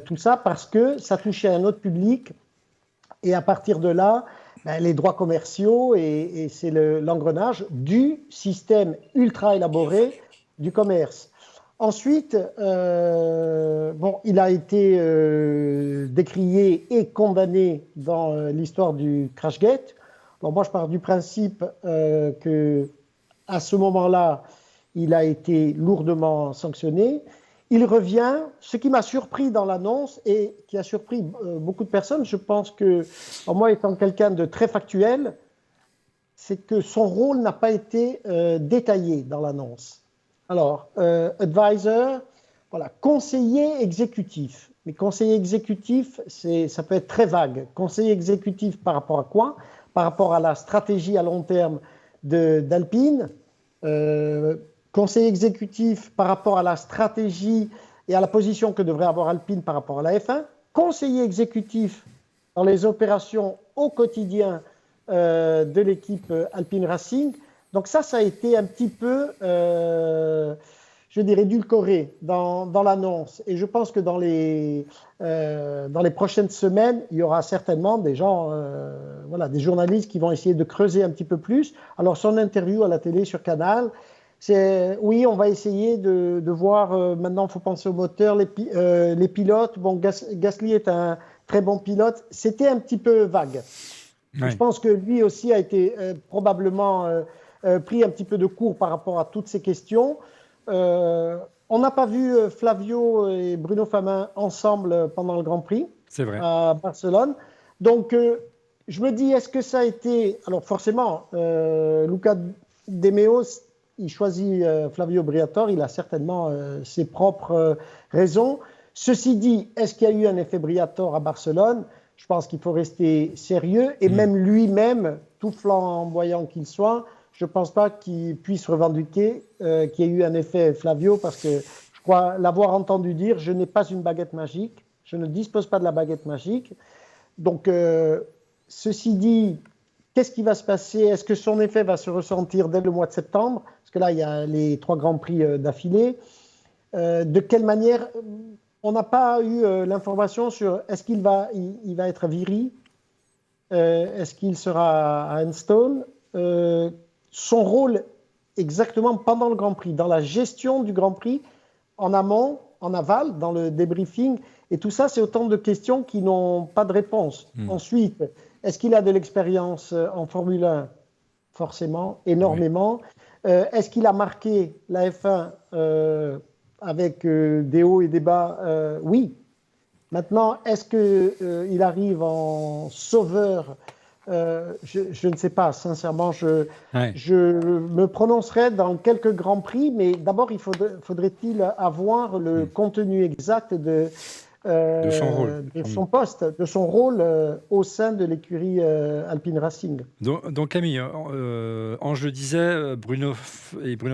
tout ça parce que ça touchait un autre public. Et à partir de là, les droits commerciaux, et c'est l'engrenage du système ultra élaboré du commerce. Ensuite, il a été décrié et condamné dans l'histoire du Crashgate. Alors moi, je pars du principe qu'à ce moment-là, il a été lourdement sanctionné. Il revient. Ce qui m'a surpris dans l'annonce et qui a surpris beaucoup de personnes, je pense que, moi étant quelqu'un de très factuel, c'est que son rôle n'a pas été détaillé dans l'annonce. Alors, advisor, voilà, conseiller exécutif. Mais conseiller exécutif, ça peut être très vague. Conseiller exécutif par rapport à quoi? Par rapport à la stratégie à long terme d'Alpine. Conseiller exécutif par rapport à la stratégie et à la position que devrait avoir Alpine par rapport à la F1. Conseiller exécutif dans les opérations au quotidien de l'équipe Alpine Racing. Donc ça a été un petit peu, je dirais, édulcoré dans l'annonce. Et je pense que dans les prochaines semaines, il y aura certainement des gens, des journalistes qui vont essayer de creuser un petit peu plus. Alors son interview à la télé sur Canal, oui, on va essayer de voir, maintenant il faut penser au moteur, les pilotes. Bon, Gasly est un très bon pilote. C'était un petit peu vague. Oui. Je pense que lui aussi a été probablement pris un petit peu de court par rapport à toutes ces questions. On n'a pas vu Flavio et Bruno Famin ensemble pendant le Grand Prix. C'est vrai. À Barcelone. Donc, je me dis, est-ce que ça a été... Alors forcément, Luca De Meo, il choisit Flavio Briatore, il a certainement ses propres raisons. Ceci dit, est-ce qu'il y a eu un effet Briatore à Barcelone? Je pense qu'il faut rester sérieux et même lui-même, tout flamboyant qu'il soit, je ne pense pas qu'il puisse revendiquer qu'il y ait eu un effet Flavio parce que je crois l'avoir entendu dire « je n'ai pas une baguette magique, je ne dispose pas de la baguette magique ». Donc, ceci dit, qu'est-ce qui va se passer? Est-ce que son effet va se ressentir dès le mois de septembre? Parce que là, il y a les 3 grands prix d'affilée. De quelle manière? On n'a pas eu l'information sur est-ce qu'il va être à Viry, est-ce qu'il sera à Enstone, son rôle exactement pendant le Grand Prix, dans la gestion du Grand Prix, en amont, en aval, dans le débriefing, et tout ça, c'est autant de questions qui n'ont pas de réponse. Ensuite, est-ce qu'il a de l'expérience en Formule 1? Forcément, énormément. Est-ce qu'il a marqué la F1 avec des hauts et des bas? Oui. Maintenant, est-ce qu'il arrive en sauveur? Je ne sais pas. Sincèrement, je me prononcerai dans quelques grands prix, mais d'abord, faudrait-il avoir le contenu exact de son rôle, de son poste, de son rôle au sein de l'écurie Alpine Racing. Donc Camille, Ange le disait, Bruno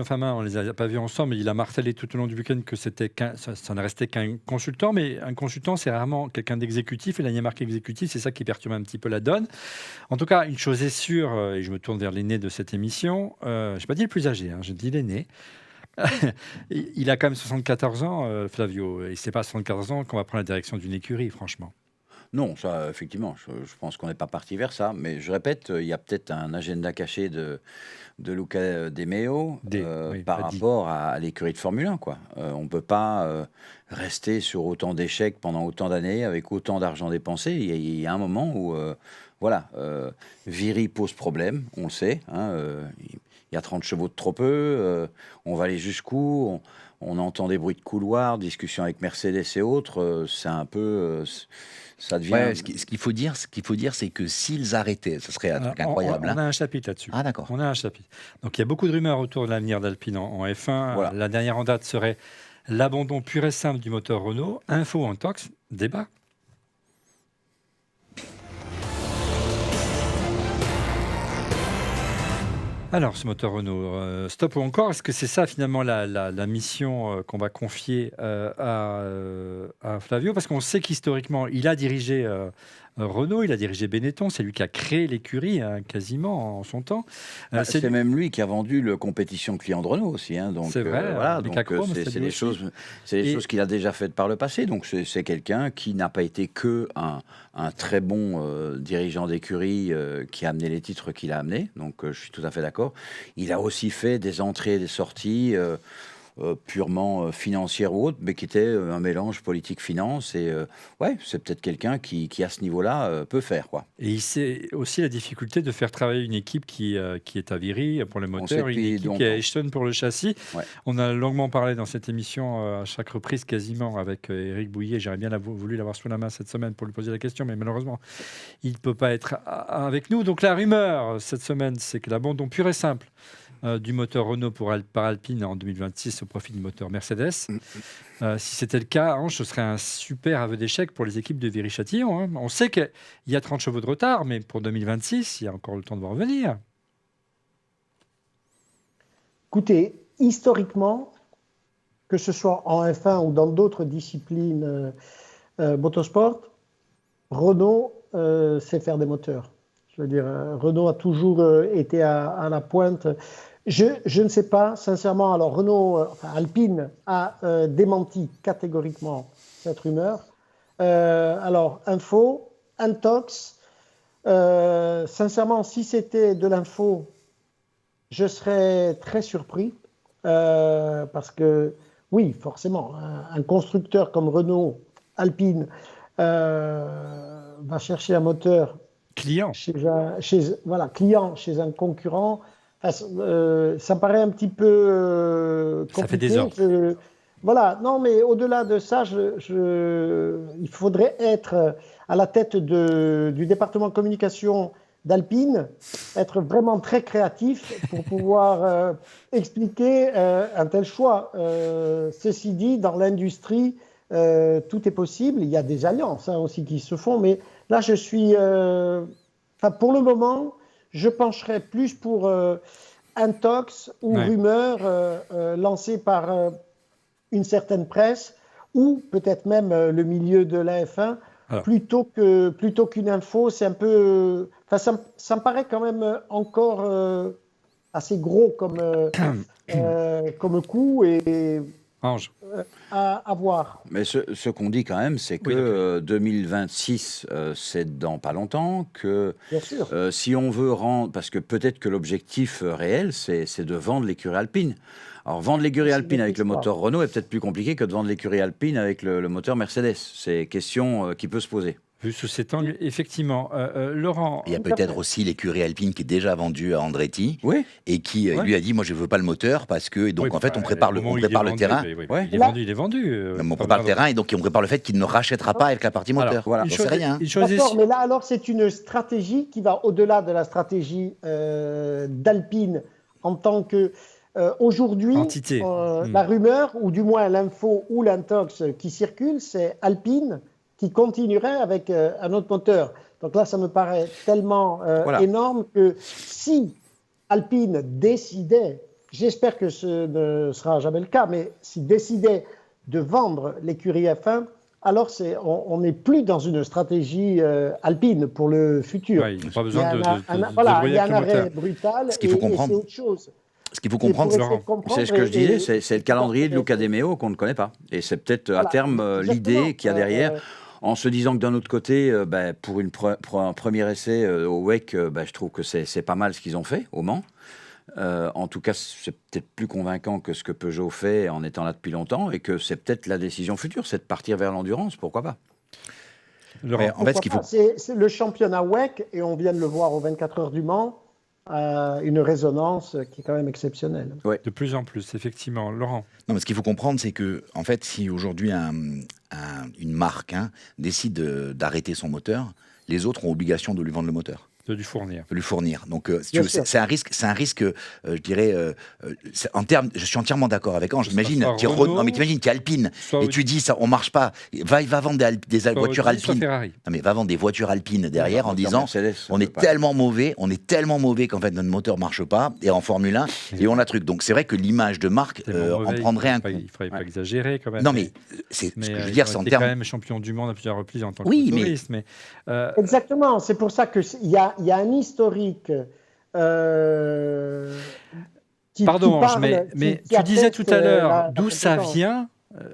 Famin, on ne les a pas vus ensemble, mais il a martelé tout au long du week-end que ça ne restait qu'un consultant, mais un consultant, c'est rarement quelqu'un d'exécutif, et là, il y a marqué exécutif, c'est ça qui perturbe un petit peu la donne. En tout cas, une chose est sûre, et je me tourne vers l'aîné de cette émission, je n'ai pas dit le plus âgé, je dis l'aîné. Il a quand même 74 ans, Flavio, et c'est pas à 74 ans qu'on va prendre la direction d'une écurie, franchement. Non, ça, effectivement, je pense qu'on n'est pas parti vers ça. Mais je répète, il y a peut-être un agenda caché de Luca De Meo par rapport à l'écurie de Formule 1. Quoi. On ne peut pas rester sur autant d'échecs pendant autant d'années avec autant d'argent dépensé. Il y a un moment où, Viry pose problème, on le sait. Il y a 30 chevaux de trop peu, on va aller jusqu'où, on entend des bruits de couloir, discussions avec Mercedes et autres, c'est un peu... ça devient... Ouais, ce qu'il faut dire, c'est que s'ils arrêtaient, ce serait un truc incroyable. On a un chapitre là-dessus. Ah d'accord. On a un chapitre. Donc il y a beaucoup de rumeurs autour de l'avenir d'Alpine en F1. Voilà. La dernière en date serait l'abandon pur et simple du moteur Renault. Info en tox, débat. Alors, ce moteur Renault, stop ou encore, est-ce que c'est ça finalement la mission qu'on va confier à Flavio? Parce qu'on sait qu'historiquement, il a dirigé Renault, il a dirigé Benetton, c'est lui qui a créé l'écurie quasiment en son temps. C'est même lui qui a vendu le compétition client de Renault aussi. Donc, c'est vrai, voilà, c'est des choses qu'il a déjà faites par le passé. Donc c'est quelqu'un qui n'a pas été que un très bon dirigeant d'écurie qui a amené les titres qu'il a amenés. Donc je suis tout à fait d'accord. Il a aussi fait des entrées et des sorties purement financières ou autres, mais qui était un mélange politique-finance. Et c'est peut-être quelqu'un qui à ce niveau-là, peut faire. Quoi. Et il sait aussi la difficulté de faire travailler une équipe qui est à Viry pour le moteur, une équipe qui est à Ashton pour le châssis. Ouais. On a longuement parlé dans cette émission, à chaque reprise quasiment, avec Éric Bouillet. J'aurais bien voulu l'avoir sous la main cette semaine pour lui poser la question, mais malheureusement, il ne peut pas être avec nous. Donc la rumeur cette semaine, c'est que l'abandon pur et simple du moteur Renault par Alpine en 2026 au profit du moteur Mercedes. Si c'était le cas, ce serait un super aveu d'échec pour les équipes de Viry-Châtillon. On sait qu'il y a 30 chevaux de retard, mais pour 2026, il y a encore le temps de voir revenir. Écoutez, historiquement, que ce soit en F1 ou dans d'autres disciplines motorsport, Renault sait faire des moteurs. Je veux dire, Renault a toujours été à la pointe. Je ne sais pas, sincèrement. Alors, Alpine a démenti catégoriquement cette rumeur. Alors, info, intox. Sincèrement, si c'était de l'info, je serais très surpris. Parce que, oui, forcément, un constructeur comme Renault, Alpine, va chercher un moteur client chez un concurrent. Ça me paraît un petit peu compliqué. Ça fait des ordres. Non, mais au-delà de ça, il faudrait être à la tête du département communication d'Alpine, être vraiment très créatif pour pouvoir expliquer un tel choix. Ceci dit, dans l'industrie, tout est possible. Il y a des alliances aussi qui se font, mais Là, je suis... pour le moment, je pencherais plus pour intox ou rumeur lancée par une certaine presse ou peut-être même le milieu de la F1 plutôt qu'une info. C'est un peu... ça me paraît quand même encore assez gros comme coup et... Ange. À voir. Mais ce qu'on dit quand même, c'est que 2026, c'est dans pas longtemps, que si on veut rendre... Parce que peut-être que l'objectif réel, c'est de vendre l'écurie alpine. Alors, vendre l'écurie alpine avec le moteur Renault est peut-être plus compliqué que de vendre l'écurie alpine avec le moteur Mercedes. C'est une question qui peut se poser. Vu sous cet angle, effectivement. Laurent. Il y a peut-être aussi l'écurie alpine qui est déjà vendue à Andretti et qui lui a dit moi je veux pas le moteur parce que et donc en fait on prépare le terrain. Il est vendu. On prépare le terrain et donc on prépare le fait qu'il ne rachètera pas avec la partie moteur. Alors, voilà. C'est rien. D'accord, mais là alors c'est une stratégie qui va au-delà de la stratégie d'Alpine en tant que aujourd'hui la rumeur ou du moins l'info ou l'intox qui circule, c'est Alpine qui continuerait avec un autre moteur. Donc là, ça me paraît tellement énorme que si Alpine décidait, j'espère que ce ne sera jamais le cas, mais s'il décidait de vendre l'écurie F1, alors on n'est plus dans une stratégie Alpine pour le futur. Il n'y a pas besoin il y a un arrêt brutal Ce qu'il faut comprendre, c'est autre chose. Ce qu'il faut comprendre, c'est ce que je disais, c'est le calendrier de Luca De Meo qu'on ne connaît pas. Et c'est peut-être à terme l'idée qu'il y a derrière. En se disant que d'un autre côté, pour un premier essai au WEC, je trouve que c'est pas mal ce qu'ils ont fait au Mans. En tout cas, c'est peut-être plus convaincant que ce que Peugeot fait en étant là depuis longtemps et que c'est peut-être la décision future, c'est de partir vers l'endurance, pourquoi pas. En fait, c'est le championnat WEC et on vient de le voir aux 24 heures du Mans. Une résonance qui est quand même exceptionnelle. Ouais. De plus en plus, effectivement. Laurent. Non, mais ce qu'il faut comprendre, c'est que, en fait, si aujourd'hui une marque décide d'arrêter son moteur, les autres ont obligation de lui vendre le moteur. De lui fournir. De lui fournir. Donc, si tu veux, c'est un risque, je dirais, en termes, je suis entièrement d'accord avec Ange. Imagine, t'imagines, tu es Alpine et tu dis, ça, on marche pas. Va vendre des voitures Alpines. Non, mais va vendre des voitures Alpines derrière en disant, on est tellement mauvais qu'en fait, notre moteur marche pas, et en Formule 1, et on a truc. Donc, c'est vrai que l'image de marque en prendrait un coup. Il ne faudrait pas exagérer quand même. Non, mais ce que je veux dire, c'est en termes. quand même champion du monde à plusieurs reprises en tant que motoriste. Exactement, c'est pour ça qu'il y a un historique Pardon, mais tu disais tout à l'heure d'où ça vient.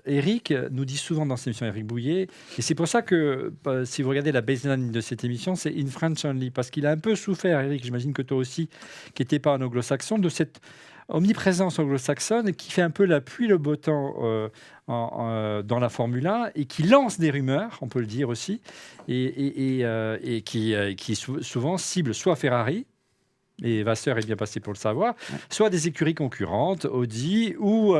Eric nous dit souvent dans cette émission, Eric Bouillet, et c'est pour ça que si vous regardez la baseline de cette émission, c'est In French Only, parce qu'il a un peu souffert, Eric, j'imagine que toi aussi, qui n'étais pas un anglo-saxon, de cette omniprésence anglo-saxonne qui fait un peu la pluie le beau temps dans la Formule 1 et qui lance des rumeurs, on peut le dire aussi, et qui souvent cible soit Ferrari, et Vasseur est bien passé pour le savoir, soit des écuries concurrentes, Audi ou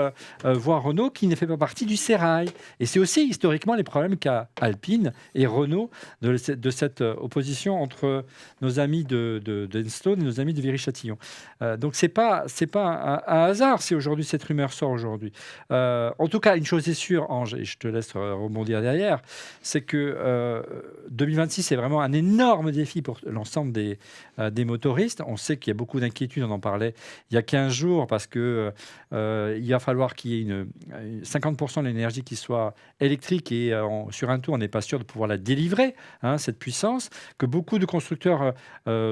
voire Renault, qui ne fait pas partie du sérail. Et c'est aussi historiquement les problèmes qu'a Alpine et Renault de cette opposition entre nos amis d'Enstone et nos amis de Viry-Châtillon. Donc c'est pas un hasard si aujourd'hui cette rumeur sort aujourd'hui. En tout cas, une chose est sûre, Ange, et je te laisse rebondir derrière, c'est que 2026 est vraiment un énorme défi pour l'ensemble des motoristes. On sait qu'il y a beaucoup d'inquiétudes, on en parlait il y a 15 jours, parce qu'il va falloir qu'il y ait 50% de l'énergie qui soit électrique, et sur un tour, on n'est pas sûr de pouvoir la délivrer, cette puissance, que beaucoup de constructeurs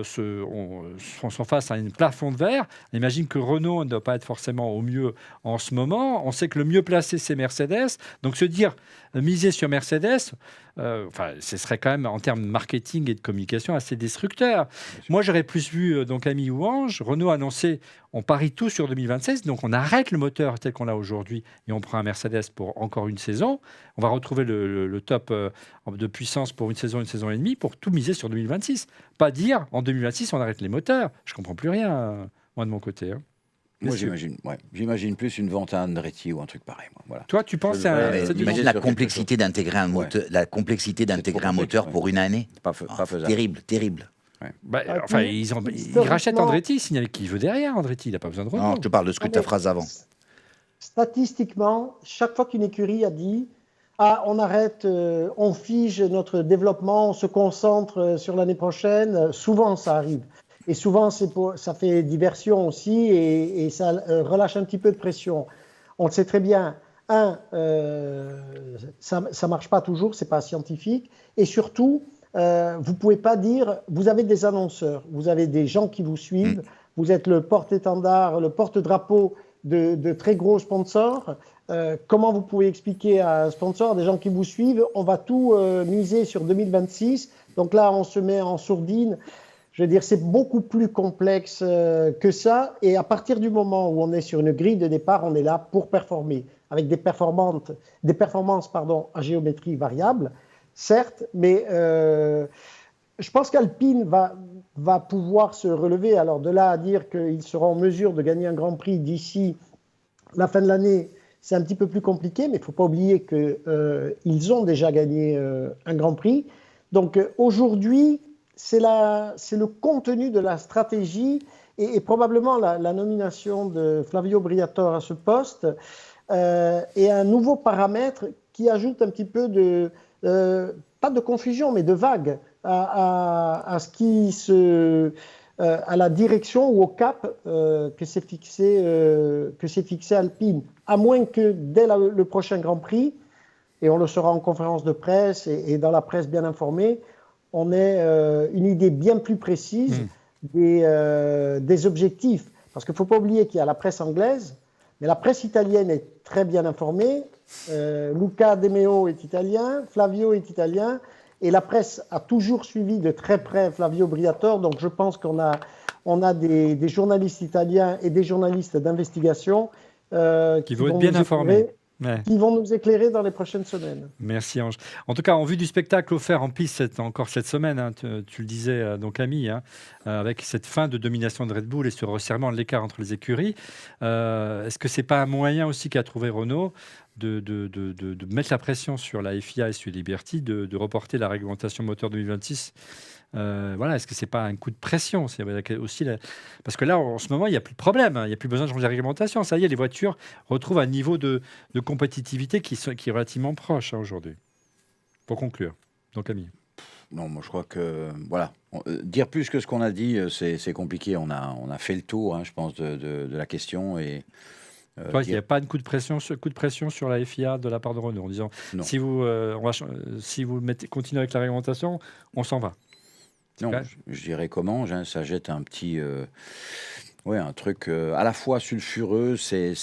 sont face à un plafond de verre. On imagine que Renault ne doit pas être forcément au mieux en ce moment. On sait que le mieux placé, c'est Mercedes. Donc se dire, miser sur Mercedes, ce serait quand même, en termes de marketing et de communication, assez destructeur. Moi, j'aurais plus vu, donc, Ami ou Ange, Renault a annoncé, on parie tout sur 2026, donc on arrête le moteur tel qu'on l'a aujourd'hui et on prend un Mercedes pour encore une saison. On va retrouver le top de puissance pour une saison et demie, pour tout miser sur 2026. Pas dire, en 2026, on arrête les moteurs. Je comprends plus rien, moi, de mon côté. Moi, j'imagine plus une vente à Andretti ou un truc pareil. Voilà. Toi, tu penses imagine la complexité d'intégrer un moteur pour une année. Pas faisable. Terrible. Ouais. Il rachète Andretti, signale qu'il veut derrière Andretti, il n'a pas besoin de Renault. Non, je te parle de ce que ta phrase avant. Statistiquement, chaque fois qu'une écurie a dit on arrête, on fige notre développement, on se concentre sur l'année prochaine. Souvent, ça arrive. Et souvent, ça fait diversion aussi et ça relâche un petit peu de pression. On le sait très bien. Ça ne marche pas toujours, ce n'est pas scientifique. Et surtout, vous ne pouvez pas dire, vous avez des annonceurs, vous avez des gens qui vous suivent, vous êtes le porte-étendard, le porte-drapeau de très gros sponsors. Comment vous pouvez expliquer à un sponsor, des gens qui vous suivent, on va tout miser sur 2026, donc là on se met en sourdine. Je veux dire, c'est beaucoup plus complexe que ça, et à partir du moment où on est sur une grille de départ, on est là pour performer, avec des performances à géométrie variable, certes, mais je pense qu'Alpine va pouvoir se relever. Alors de là à dire qu'ils seront en mesure de gagner un Grand Prix d'ici la fin de l'année, c'est un petit peu plus compliqué, mais il ne faut pas oublier qu'ils ont déjà gagné un Grand Prix. Donc aujourd'hui, c'est le contenu de la stratégie et probablement la nomination de Flavio Briatore à ce poste est un nouveau paramètre qui ajoute un petit peu pas de confusion, mais de vague à la direction ou au cap que s'est fixé Alpine. À moins que dès le prochain Grand Prix, et on le saura en conférence de presse et dans la presse bien informée, on ait une idée bien plus précise des objectifs. Parce qu'il ne faut pas oublier qu'il y a la presse anglaise, mais la presse italienne est très bien informée. Luca De Meo est italien, Flavio est italien, et la presse a toujours suivi de très près Flavio Briatore. Donc je pense qu'on a des journalistes italiens et des journalistes d'investigation qui vont être bien informés. Qui vont nous éclairer dans les prochaines semaines. Merci Ange. En tout cas, en vue du spectacle offert en piste encore cette semaine, hein, tu le disais donc Camille, hein, avec cette fin de domination de Red Bull et ce resserrement de l'écart entre les écuries, est-ce que c'est pas un moyen aussi qu'a trouvé Renault de mettre la pression sur la FIA et sur Liberty, de reporter la réglementation moteur 2026 voilà, est-ce que c'est pas un coup de pression? C'est aussi parce que là, en ce moment, il n'y a plus de problème, hein, il n'y a plus besoin de changer la réglementation. Ça y est, les voitures retrouvent un niveau de compétitivité qui est relativement proche hein, aujourd'hui. Pour conclure, donc Camille. Non, moi je crois que voilà, dire plus que ce qu'on a dit, c'est compliqué. On a fait le tour, hein, je pense, de la question et. Il n'y a pas de coup de pression sur la FIA de la part de Renault en disant si vous continuez avec la réglementation, on s'en va. Non, je dirais comment, ça jette un petit, un truc à la fois sulfureux, c'est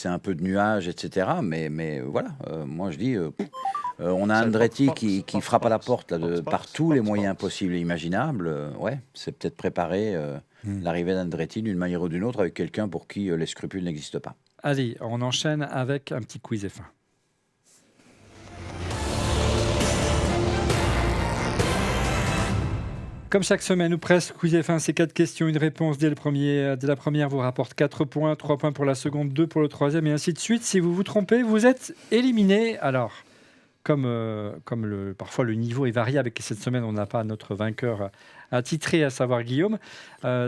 un peu de nuages, etc. Mais voilà, moi je dis, on a Andretti qui frappe à la porte là, par tous les moyens possibles et imaginables. C'est peut-être préparer l'arrivée d'Andretti d'une manière ou d'une autre avec quelqu'un pour qui les scrupules n'existent pas. Allez, on enchaîne avec un petit quiz F1. Comme chaque semaine ou presque, quiz F1, c'est 4 questions, une réponse dès la première vous rapporte 4 points, 3 points pour la seconde, 2 pour le troisième, et ainsi de suite. Si vous vous trompez, vous êtes éliminé. Alors, comme parfois le niveau est variable et que cette semaine, on n'a pas notre vainqueur attitré, à savoir Guillaume,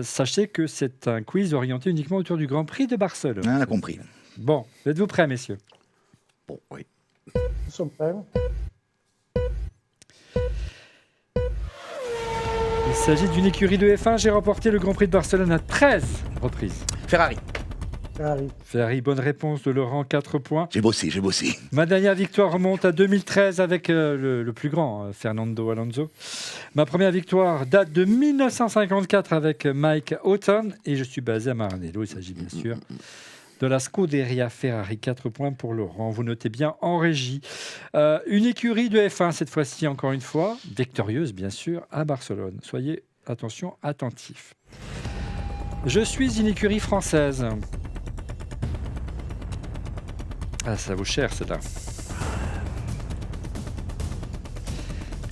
sachez que c'est un quiz orienté uniquement autour du Grand Prix de Barcelone. On a compris. Bon, êtes-vous prêts, messieurs? Bon, oui. Nous sommes prêts. Il s'agit d'une écurie de F1. J'ai remporté le Grand Prix de Barcelone à 13 reprises. Ferrari, bonne réponse de Laurent, 4 points. J'ai bossé. Ma dernière victoire remonte à 2013 avec le plus grand, Fernando Alonso. Ma première victoire date de 1954 avec Mike Houghton et je suis basé à Maranello. Il s'agit bien sûr de la Scuderia Ferrari, 4 points pour Laurent. Vous notez bien en régie. Une écurie de F1, cette fois-ci, encore une fois, victorieuse, bien sûr, à Barcelone. Soyez, attentifs. Je suis une écurie française. Ah, ça vaut cher, celle-là.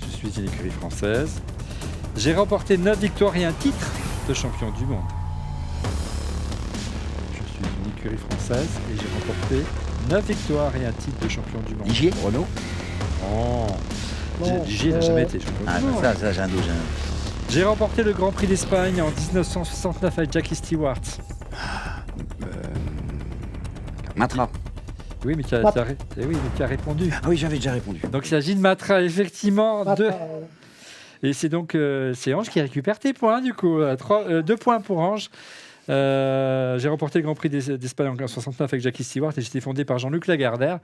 Je suis une écurie française. J'ai remporté 9 victoires et un titre de champion du monde. Écurie française et j'ai remporté 9 victoires et un titre de champion du monde. Ligier Renault. Ligier n'a jamais été champion du monde. Ça, j'ai un doute. J'ai remporté le Grand Prix d'Espagne en 1969 avec Jackie Stewart. Matra. Oui, mais tu as, répondu. Ah oui, j'avais déjà répondu. Donc il s'agit de Matra, effectivement. Et c'est donc c'est Ange qui récupère tes points, du coup. 2 points pour Ange. J'ai remporté le Grand Prix d'Espagne en 1969 avec Jackie Stewart et j'étais fondé par Jean-Luc Lagardère,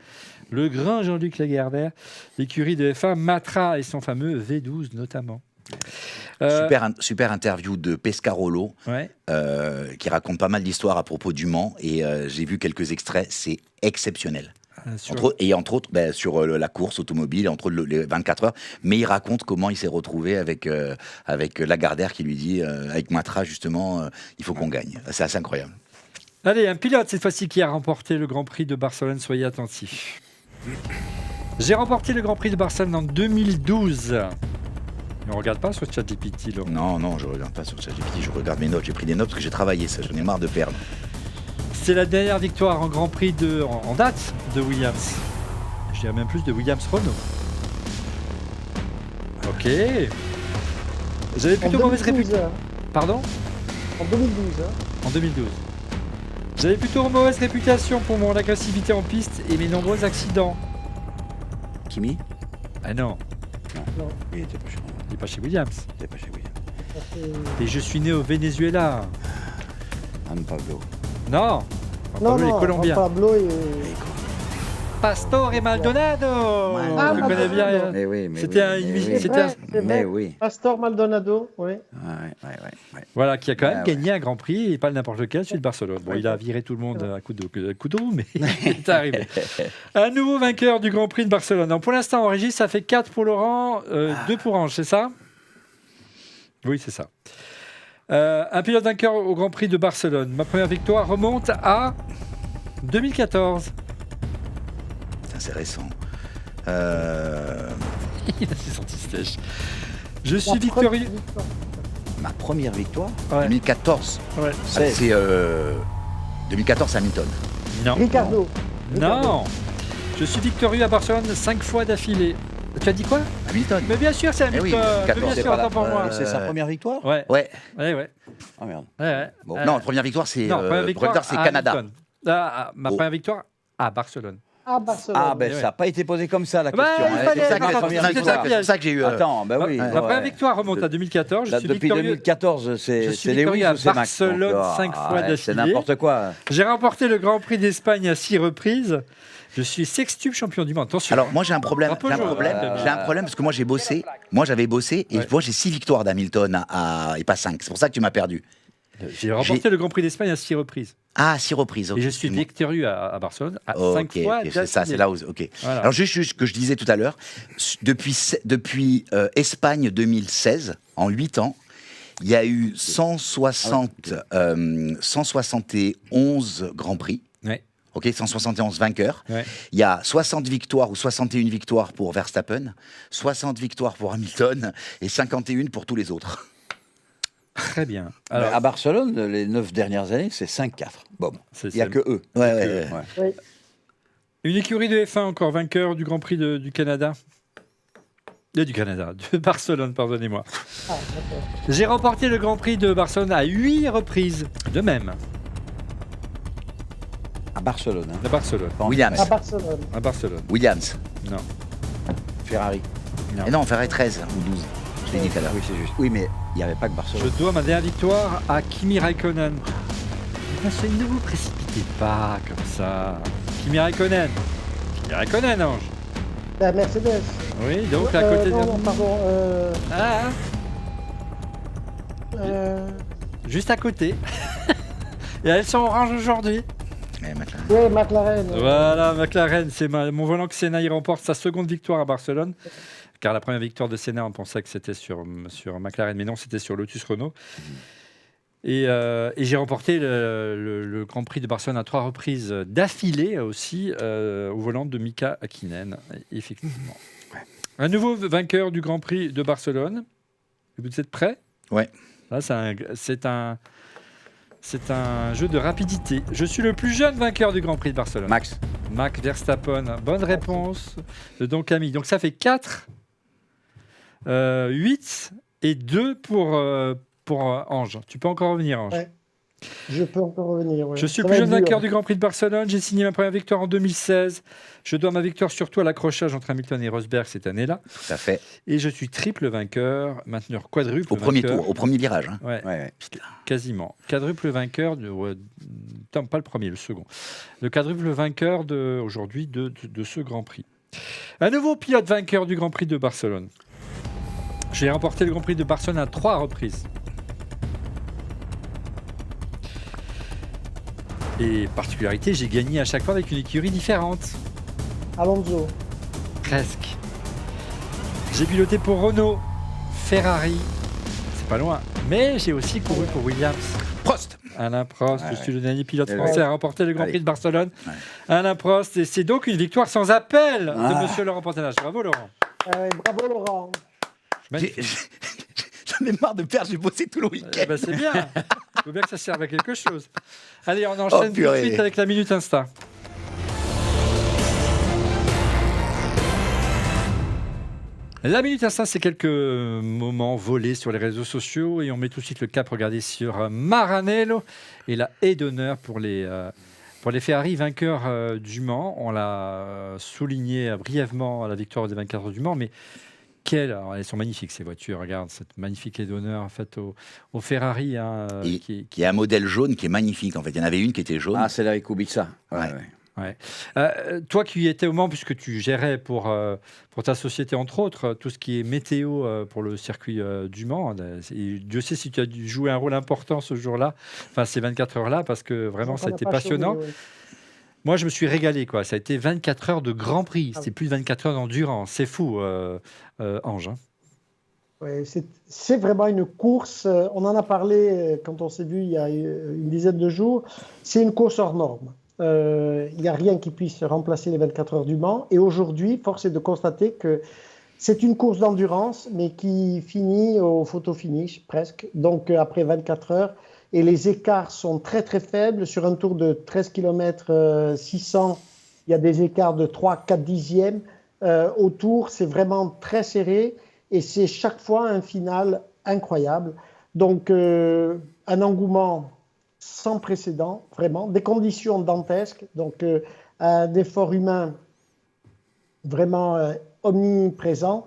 le grand Jean-Luc Lagardère, l'écurie de F1 Matra et son fameux V12 notamment. Super interview de Pescarolo, Ouais. qui raconte pas mal d'histoires à propos du Mans, et j'ai vu quelques extraits, c'est exceptionnel. Entre autres sur la course automobile, entre autres les 24 heures, mais il raconte comment il s'est retrouvé avec Lagardère qui lui dit, avec Matra justement, il faut qu'on gagne. C'est assez incroyable. Allez, un pilote cette fois-ci qui a remporté le Grand Prix de Barcelone, soyez attentifs. J'ai remporté le Grand Prix de Barcelone en 2012. On ne regarde pas sur ChatGPT, là. Non, je regarde pas sur ChatGPT, je regarde mes notes. J'ai pris des notes parce que j'ai travaillé, ça, j'en ai marre de perdre. C'est la dernière victoire en Grand Prix en date de Williams. Je dirais même plus de Williams-Renault. Ok. J'avais plutôt mauvaise réputation. Pardon ? En 2012. En 2012. J'avais plutôt mauvaise réputation pour mon agressivité en piste et mes nombreux accidents. Kimi? Ah non, Non. Il était pas chez moi. il n'est pas chez Williams. Il était pas chez Williams. Et je suis né au Venezuela. Juan Pablo. Non, Non, il est non, colombien. Pablo et... Pastor et Maldonado. Ah, Tu connais bien. Maldonado. Mais oui, mais C'était oui, un- mais c'était oui. un- C'est Mais vrai. oui. Pastor Maldonado, oui. Ouais. Voilà, qui a quand même Ah ouais. gagné un Grand Prix et pas n'importe lequel, celui de Barcelone. Bon, il a viré tout le monde à coup de roue, mais il est arrivé. Un nouveau vainqueur du Grand Prix de Barcelone. Donc, pour l'instant, en régie, ça fait 4 pour Laurent, 2 pour Ange, c'est ça ? Oui, c'est ça. Un pilote vainqueur au Grand Prix de Barcelone. Ma première victoire remonte à 2014. Putain, c'est récent. Il a ses anti-sèches. Je suis La victorieux. première victoire. Ma première victoire? Ouais. 2014. Ouais. C'est 2014 Hamilton. Non. Ricardo. Non. Je suis victorieux à Barcelone 5 fois d'affilée. Tu as dit quoi? Hamilton. Mais bien sûr, c'est Eh Hamilton. oui, Mais 14, bien c'est sûr, pas attends pour moi. Et c'est sa première victoire? Ouais. Ouais. Ouais. Ah merde. Ouais. Bon. Non, première victoire, c'est Non, première victoire, c'est à Canada. Hamilton. Ma Oh. première victoire à Barcelone. À Barcelone. Ah ben Ouais. ça n'a pas été posé comme ça la Bah, question. il hein. fallait- C'est ça attends, que la attends, première c'était victoire. un C'est pour ça que j'ai eu. Attends, ben oui. Ma première victoire remonte De- à 2014. Je Là, suis depuis victorieux. 2014, Je c'est suis Lewis victorieux à ou c'est Max? Barcelone Donc, 5 fois ouais, d'affilée. C'est n'importe quoi. J'ai remporté le Grand Prix d'Espagne à 6 reprises. Je suis sextuple champion du monde. Attention. Alors moi j'ai un problème, Un peu jaune. j'ai un problème parce que moi j'ai bossé, j'avais bossé et Ouais. moi j'ai 6 victoires d'Hamilton et pas 5. C'est pour ça que tu m'as perdu. J'ai remporté le Grand Prix d'Espagne à 6 reprises. Ah, 6 reprises. ok. Et je suis victorieux à Barcelone à 5 Ok, fois. ok, c'est ça, c'est là où. Ok. Voilà. Alors juste ce que je disais tout à l'heure, depuis Espagne 2016, en 8 ans, il y a eu 171 Grands Prix. Ouais. Ok, 171 vainqueurs. Ouais. Il y a 60 victoires ou 61 victoires pour Verstappen, 60 victoires pour Hamilton et 51 pour tous les autres. Très bien. Alors, Alors, à Barcelone, les 9 dernières années, c'est 5-4. Bon, c'est- il n'y a que eux. Ouais. Ouais. une écurie de F1 encore vainqueur du Grand Prix du Canada. Du Canada, de Barcelone, pardonnez-moi. Ah, d'accord. J'ai remporté le Grand Prix de Barcelone à 8 reprises. De même, À Barcelone. Hein. à Barcelone. Williams. À Barcelone. À Barcelone. Williams. Non. Ferrari. Et non, on ferait 13 ou 12. Je l'ai dit tout à l'heure. Oui, c'est juste. Oui, mais il n'y avait pas que Je Barcelone. dois ma dernière victoire à Kimi Raikkonen. Monsieur, ne vous précipitez pas comme ça. Kimi Raikkonen. Kimi Raikkonen, Ange. La Mercedes. Oui, donc à côté non, de... non, pardon. Ah, juste à côté. Et elles sont oranges aujourd'hui. McLaren. Oui, McLaren. Voilà, McLaren, c'est mon volant que Senna il remporte sa seconde victoire à Barcelone. Car la première victoire de Senna, on pensait que c'était sur McLaren, mais non, c'était sur Lotus Renault. Et j'ai remporté le Grand Prix de Barcelone à 3 reprises d'affilée aussi au volant de Mika Häkkinen, effectivement. Un nouveau vainqueur du Grand Prix de Barcelone. Vous êtes prêts? Ouais. Là, c'est un jeu de rapidité. Je suis le plus jeune vainqueur du Grand Prix de Barcelone. Max. Max Verstappen. Bonne réponse de Don Camille. Donc ça fait 4, 8 et 2 pour Ange. Tu peux encore revenir, Ange. Ouais. Je peux encore revenir. Ouais. Je suis Ça le plus va jeune être dur. vainqueur du Grand Prix de Barcelone. J'ai signé ma première victoire en 2016. Je dois ma victoire surtout à l'accrochage entre Hamilton et Rosberg cette année-là. Tout à fait. Et je suis triple vainqueur, maintenant quadruple Au premier vainqueur. tour, au premier virage. Hein. Ouais, Ouais, ouais. quasiment. Quadruple vainqueur, non, pas le premier, le second. Le quadruple vainqueur aujourd'hui de ce Grand Prix. Un nouveau pilote vainqueur du Grand Prix de Barcelone. J'ai remporté le Grand Prix de Barcelone à 3 reprises. Et particularité, j'ai gagné à chaque fois avec une écurie différente. Alonso. Presque. J'ai piloté pour Renault, Ferrari, c'est pas loin. Mais j'ai aussi couru pour Williams. Prost. Alain Prost, Ouais, je suis le dernier pilote Ouais. français à remporter le Grand Allez. Prix de Barcelone. Ouais. Alain Prost, et c'est donc une victoire sans appel de Ah. Monsieur Laurent Pantanage. Bravo Laurent. Bravo Laurent. Magnifique. J'en ai marre de perdre, j'ai bossé tout le week-end. Ben, c'est bien. Il faut bien que ça serve à quelque chose. Allez, on enchaîne tout de purée. suite avec la Minute Insta. La Minute Insta, c'est quelques moments volés sur les réseaux sociaux et on met tout de suite le cap, regardez, sur Maranello et la haie d'honneur pour les Ferrari vainqueurs du Mans. On l'a souligné brièvement à la victoire des 24 heures du Mans, mais alors, elles sont magnifiques ces voitures. Regarde cette magnifique haie d'honneur faite au Ferrari. Hein, Et qui il y a un modèle jaune qui est magnifique. En fait, il y en avait une qui était jaune. Ah, c'est la Kubica. Ouais, Ouais. ouais. Toi qui étais au Mans, puisque tu gérais pour ta société, entre autres, tout ce qui est météo pour le circuit du Mans, et Dieu sait si tu as dû jouer un rôle important ce jour-là, enfin ces 24 heures-là, parce que vraiment ça a été passionnant. Chauffé, ouais. Moi, je me suis régalé, quoi. Ça a été 24 heures de Grand Prix. Ah C'est plus de 24 heures d'endurance. C'est fou, Ange. Hein. Ouais, c'est vraiment une course. On en a parlé quand on s'est vu il y a une dizaine de jours. C'est une course hors norme. Il n'y a rien qui puisse remplacer les 24 heures du Mans. Et aujourd'hui, force est de constater que c'est une course d'endurance, mais qui finit au photo finish presque. Donc après 24 heures. Et les écarts sont très très faibles. Sur un tour de 13 km 600, il y a des écarts de 3-4 dixièmes. Au tour, c'est vraiment très serré. Et c'est chaque fois un final incroyable. Donc, un engouement sans précédent, vraiment. Des conditions dantesques. Donc, un effort humain vraiment omniprésent.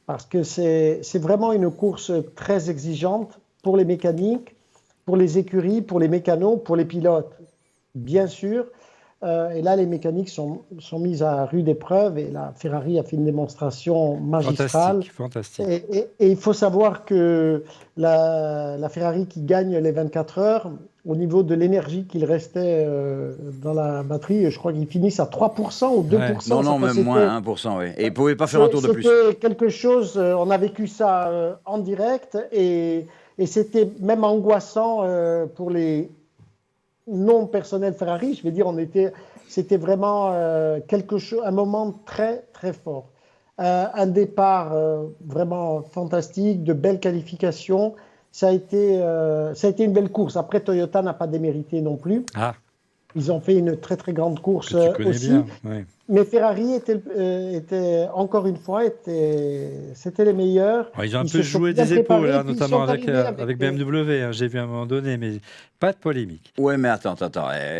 Parce que c'est vraiment une course très exigeante pour les mécaniques, pour les écuries, pour les mécanos, pour les pilotes, bien sûr. Et là, les mécaniques sont mises à rude épreuve et la Ferrari a fait une démonstration magistrale. Fantastique. Et il faut savoir que la Ferrari qui gagne les 24 heures, au niveau de l'énergie qu'il restait dans la batterie, je crois qu'ils finissent à 3% ou 2%. Non, Ça, même c'était- moins 1%. Ouais. Et ils ne pouvaient pas faire un tour de plus. C'était quelque chose, on a vécu ça en direct et c'était même angoissant pour les non-personnels Ferrari. Je vais dire, c'était vraiment un moment très, très fort. Un départ vraiment fantastique, de belles qualifications. Ça a été une belle course. Après, Toyota n'a pas démérité non plus. Ah, Ils ont fait une très, très grande course que tu connais aussi. bien. Ouais. Mais Ferrari était encore une fois, c'était les meilleurs. Ils ont un Ils peu se sont joué bien des épaules, préparés, hein, puis ils notamment sont avec arrivés BMW. Hein, j'ai vu à un moment donné, mais pas de polémique. Ouais, mais attends,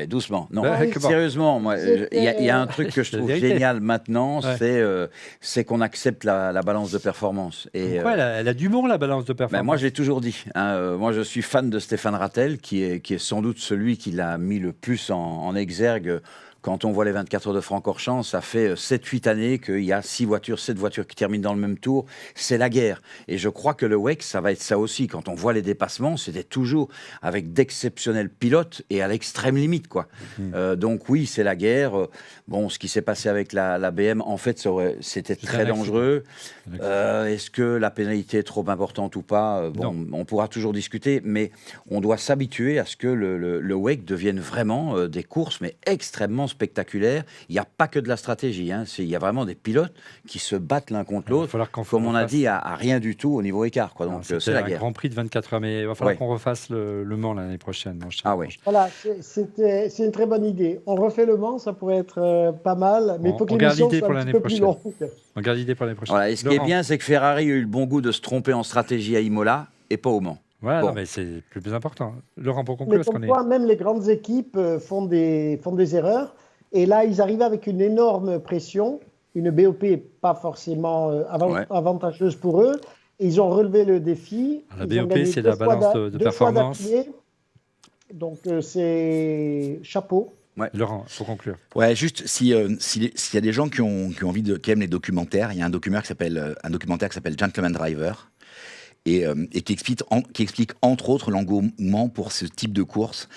doucement. Non, Bah, comment sérieusement, moi, il y a un truc que je La trouve vérité. génial maintenant, Ouais. c'est qu'on accepte la balance de performance. Et Pourquoi elle a du bon, la balance de performance. ben, moi, je l'ai toujours dit. Hein, moi, je suis fan de Stéphane Rattel, qui est sans doute celui qui l'a mis le plus en exergue. Quand on voit les 24 heures de Francorchamps, ça fait 7-8 années qu'il y a 7 voitures qui terminent dans le même tour. C'est la guerre. Et je crois que le WEC, ça va être ça aussi. Quand on voit les dépassements, c'était toujours avec d'exceptionnels pilotes et à l'extrême limite, quoi. Donc oui, c'est la guerre. Bon, ce qui s'est passé avec la BM, en fait, c'était très dangereux. Est-ce que la pénalité est trop importante ou pas? Bon, on pourra toujours discuter, mais on doit s'habituer à ce que le WEC devienne vraiment des courses, mais extrêmement spectaculaires. Il n'y a pas que de la stratégie. Hein. Il y a vraiment des pilotes qui se battent l'un contre l'autre, comme on a dit, à rien du tout au niveau écart. Quoi. Donc c'est la un guerre. Grand Prix de 24 heures, mais il va falloir qu'on refasse le Mans l'année prochaine. Ah oui. Voilà, c'est une très bonne idée. On refait le Mans, ça pourrait être pas mal, mais il faut que l'émission soit un petit peu plus longue. On garde l'idée pour l'année prochaine. Voilà. Et ce qui est bien, c'est que Ferrari a eu le bon goût de se tromper en stratégie à Imola et pas au Mans. Ouais, Bon. non, mais c'est le plus important. Laurent, pour Mais conclure, est-ce comme qu'on est... quoi, même les grandes équipes font des erreurs. Et là, ils arrivent avec une énorme pression. Une BOP n'est pas forcément Ouais. avantageuse pour eux. Et ils ont relevé le défi. La Ils ont BOP, gagné c'est deux la fois balance de deux fois performance. d'affilée. Donc, c'est chapeau. Laurent, pour conclure. Ouais, juste s'il y a des gens qui ont envie qui aiment les documentaires, il y a un documentaire qui s'appelle Gentleman Driver et qui explique entre autres l'engouement pour ce type de course.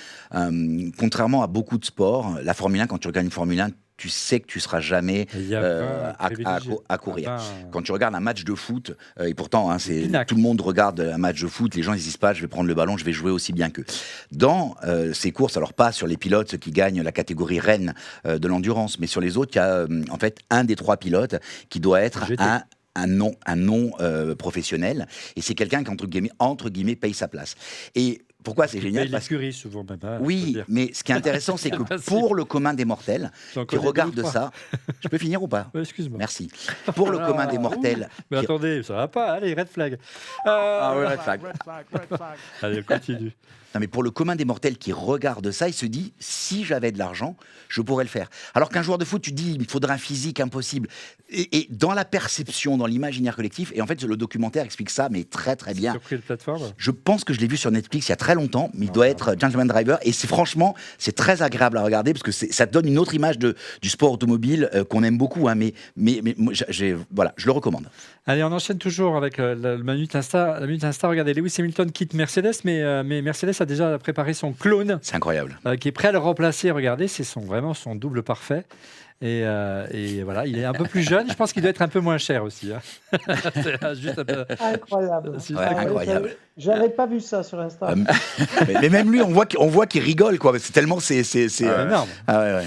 Contrairement à beaucoup de sports, la Formule 1, quand tu regardes une Formule 1, tu sais que tu seras jamais Il y a pas à courir. Ah ben, Quand tu regardes un match de foot, et pourtant Pinacle. tout le monde regarde un match de foot, les gens ils disent pas je vais prendre le ballon, je vais jouer aussi bien qu'eux. Dans ces courses, alors pas sur les pilotes qui gagnent la catégorie reine de l'endurance, mais sur les autres, il y a en fait un des 3 pilotes qui doit être GT. un non professionnel, et c'est quelqu'un qui entre guillemets paye sa place. Et pourquoi c'est génial? paye l'écurie souvent même. Hein, faut Oui, dire. mais ce qui est intéressant, c'est que Facile. pour le commun des mortels J'en qui connais regarde 2 ou 3. ça, je peux finir ou pas? Ouais, excuse-moi. Merci. Pour le commun des mortels, Mais qui- attendez, ça va pas. Allez, red flag. Ah ouais, red flag. Allez, on continue. non mais pour le commun des mortels qui regarde ça, il se dit si j'avais de l'argent, je pourrais le faire. Alors qu'un joueur de foot, tu te dis il me faudrait un physique impossible. Et dans la perception, dans l'imaginaire collectif, et en fait le documentaire explique ça, mais très très bien. Sur quelle plateforme? Je pense que je l'ai vu sur Netflix il y a très longtemps, mais il doit être Gentleman Driver. Et franchement, c'est très agréable à regarder parce que ça te donne une autre image du sport automobile qu'on aime beaucoup. Hein, mais moi, voilà, je le recommande. Allez, on enchaîne toujours avec la Minute Insta. La Minute Insta, regardez, Lewis Hamilton quitte Mercedes, mais Mercedes a déjà préparé son clone C'est incroyable. qui est prêt à le remplacer. Regardez, c'est vraiment son double parfait. Et voilà, il est un peu plus jeune. Je pense qu'il doit être un peu moins cher aussi. Hein. C'est juste un peu... Incroyable. C'est Ouais, incroyable. J'avais pas vu ça sur Insta. Mais même lui, on voit qu'il rigole, quoi. C'est tellement c'est énorme. Ah ouais.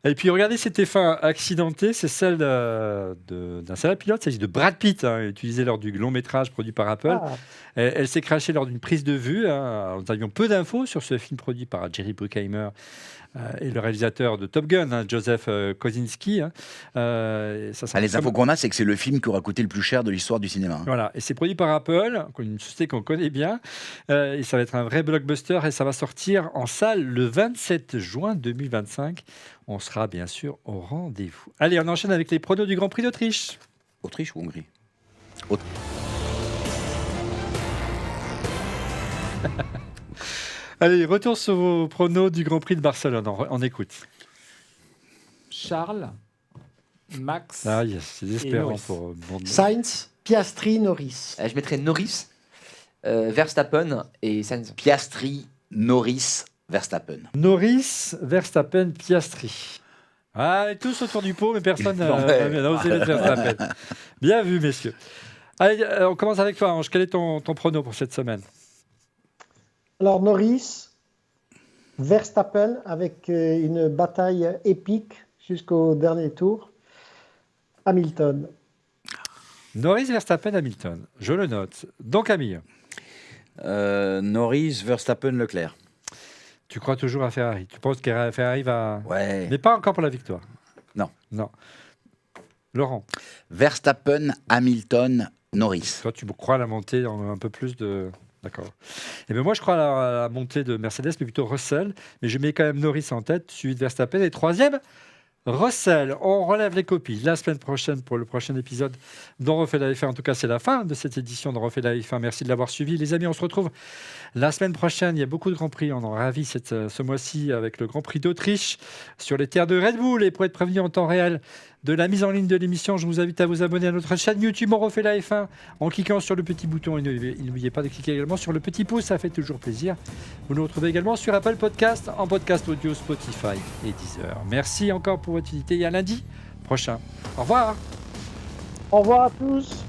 Et puis regardez cette F1 accidentée, c'est celle d'un célèbre pilote, il s'agit de Brad Pitt, hein, utilisé lors du long métrage produit par Apple. Ah, Elle s'est crashée lors d'une prise de vue. Hein. Nous avions peu d'infos sur ce film produit par Jerry Bruckheimer et le réalisateur de Top Gun, hein, Joseph Kosinski. Hein. Les infos qu'on a, c'est que c'est le film qui aura coûté le plus cher de l'histoire du cinéma. Voilà, et c'est produit par Apple, une société qu'on connaît bien, et ça va être un vrai blockbuster, et ça va sortir en salle le 27 juin 2025. On sera bien sûr au rendez-vous. Allez, on enchaîne avec les pronos du Grand Prix d'Autriche. Autriche ou Hongrie? Allez, retour sur vos pronos du Grand Prix de Barcelone. On écoute. Charles, Max, Ah, yes, c'est désespérant Norris. pour mon... Sainz, Piastri, Norris. Je mettrais Norris, Verstappen et Sainz. Piastri, Norris, Verstappen. Norris, Verstappen, Piastri. Ah, et tous autour du pot, mais personne n'a Ouais. osé mettre Verstappen. Bien vu, messieurs. Allez, on commence avec toi, Ange. Quel est ton prono pour cette semaine? Alors, Norris, Verstappen avec une bataille épique jusqu'au dernier tour. Hamilton. Norris, Verstappen, Hamilton. Je le note. Donc, Camille, Norris, Verstappen, Leclerc. tu crois toujours à Ferrari. Tu penses que Ferrari va... Ouais. Mais pas encore pour la victoire. Non. Non. Laurent, Verstappen, Hamilton, Norris. toi, tu crois à la montée un peu plus de... D'accord. Et bien moi, je crois à la montée de Mercedes, mais plutôt Russell. Mais je mets quand même Norris en tête, suivi de Verstappen. Et troisième, Russell. On relève les copies la semaine prochaine pour le prochain épisode d'On refait la F1. En tout cas, c'est la fin de cette édition d'On refait la F1. Merci de l'avoir suivi. Les amis, on se retrouve la semaine prochaine. Il y a beaucoup de Grands Prix. On en ravi ce mois-ci avec le Grand Prix d'Autriche sur les terres de Red Bull. Et pour être prévenu en temps réel de la mise en ligne de l'émission, je vous invite à vous abonner à notre chaîne YouTube On refait la F1 en cliquant sur le petit bouton. Et n'oubliez pas de cliquer également sur le petit pouce, ça fait toujours plaisir. Vous nous retrouvez également sur Apple Podcast, en podcast audio, Spotify et Deezer. Merci encore pour votre fidélité et à lundi prochain. Au revoir. Au revoir à tous.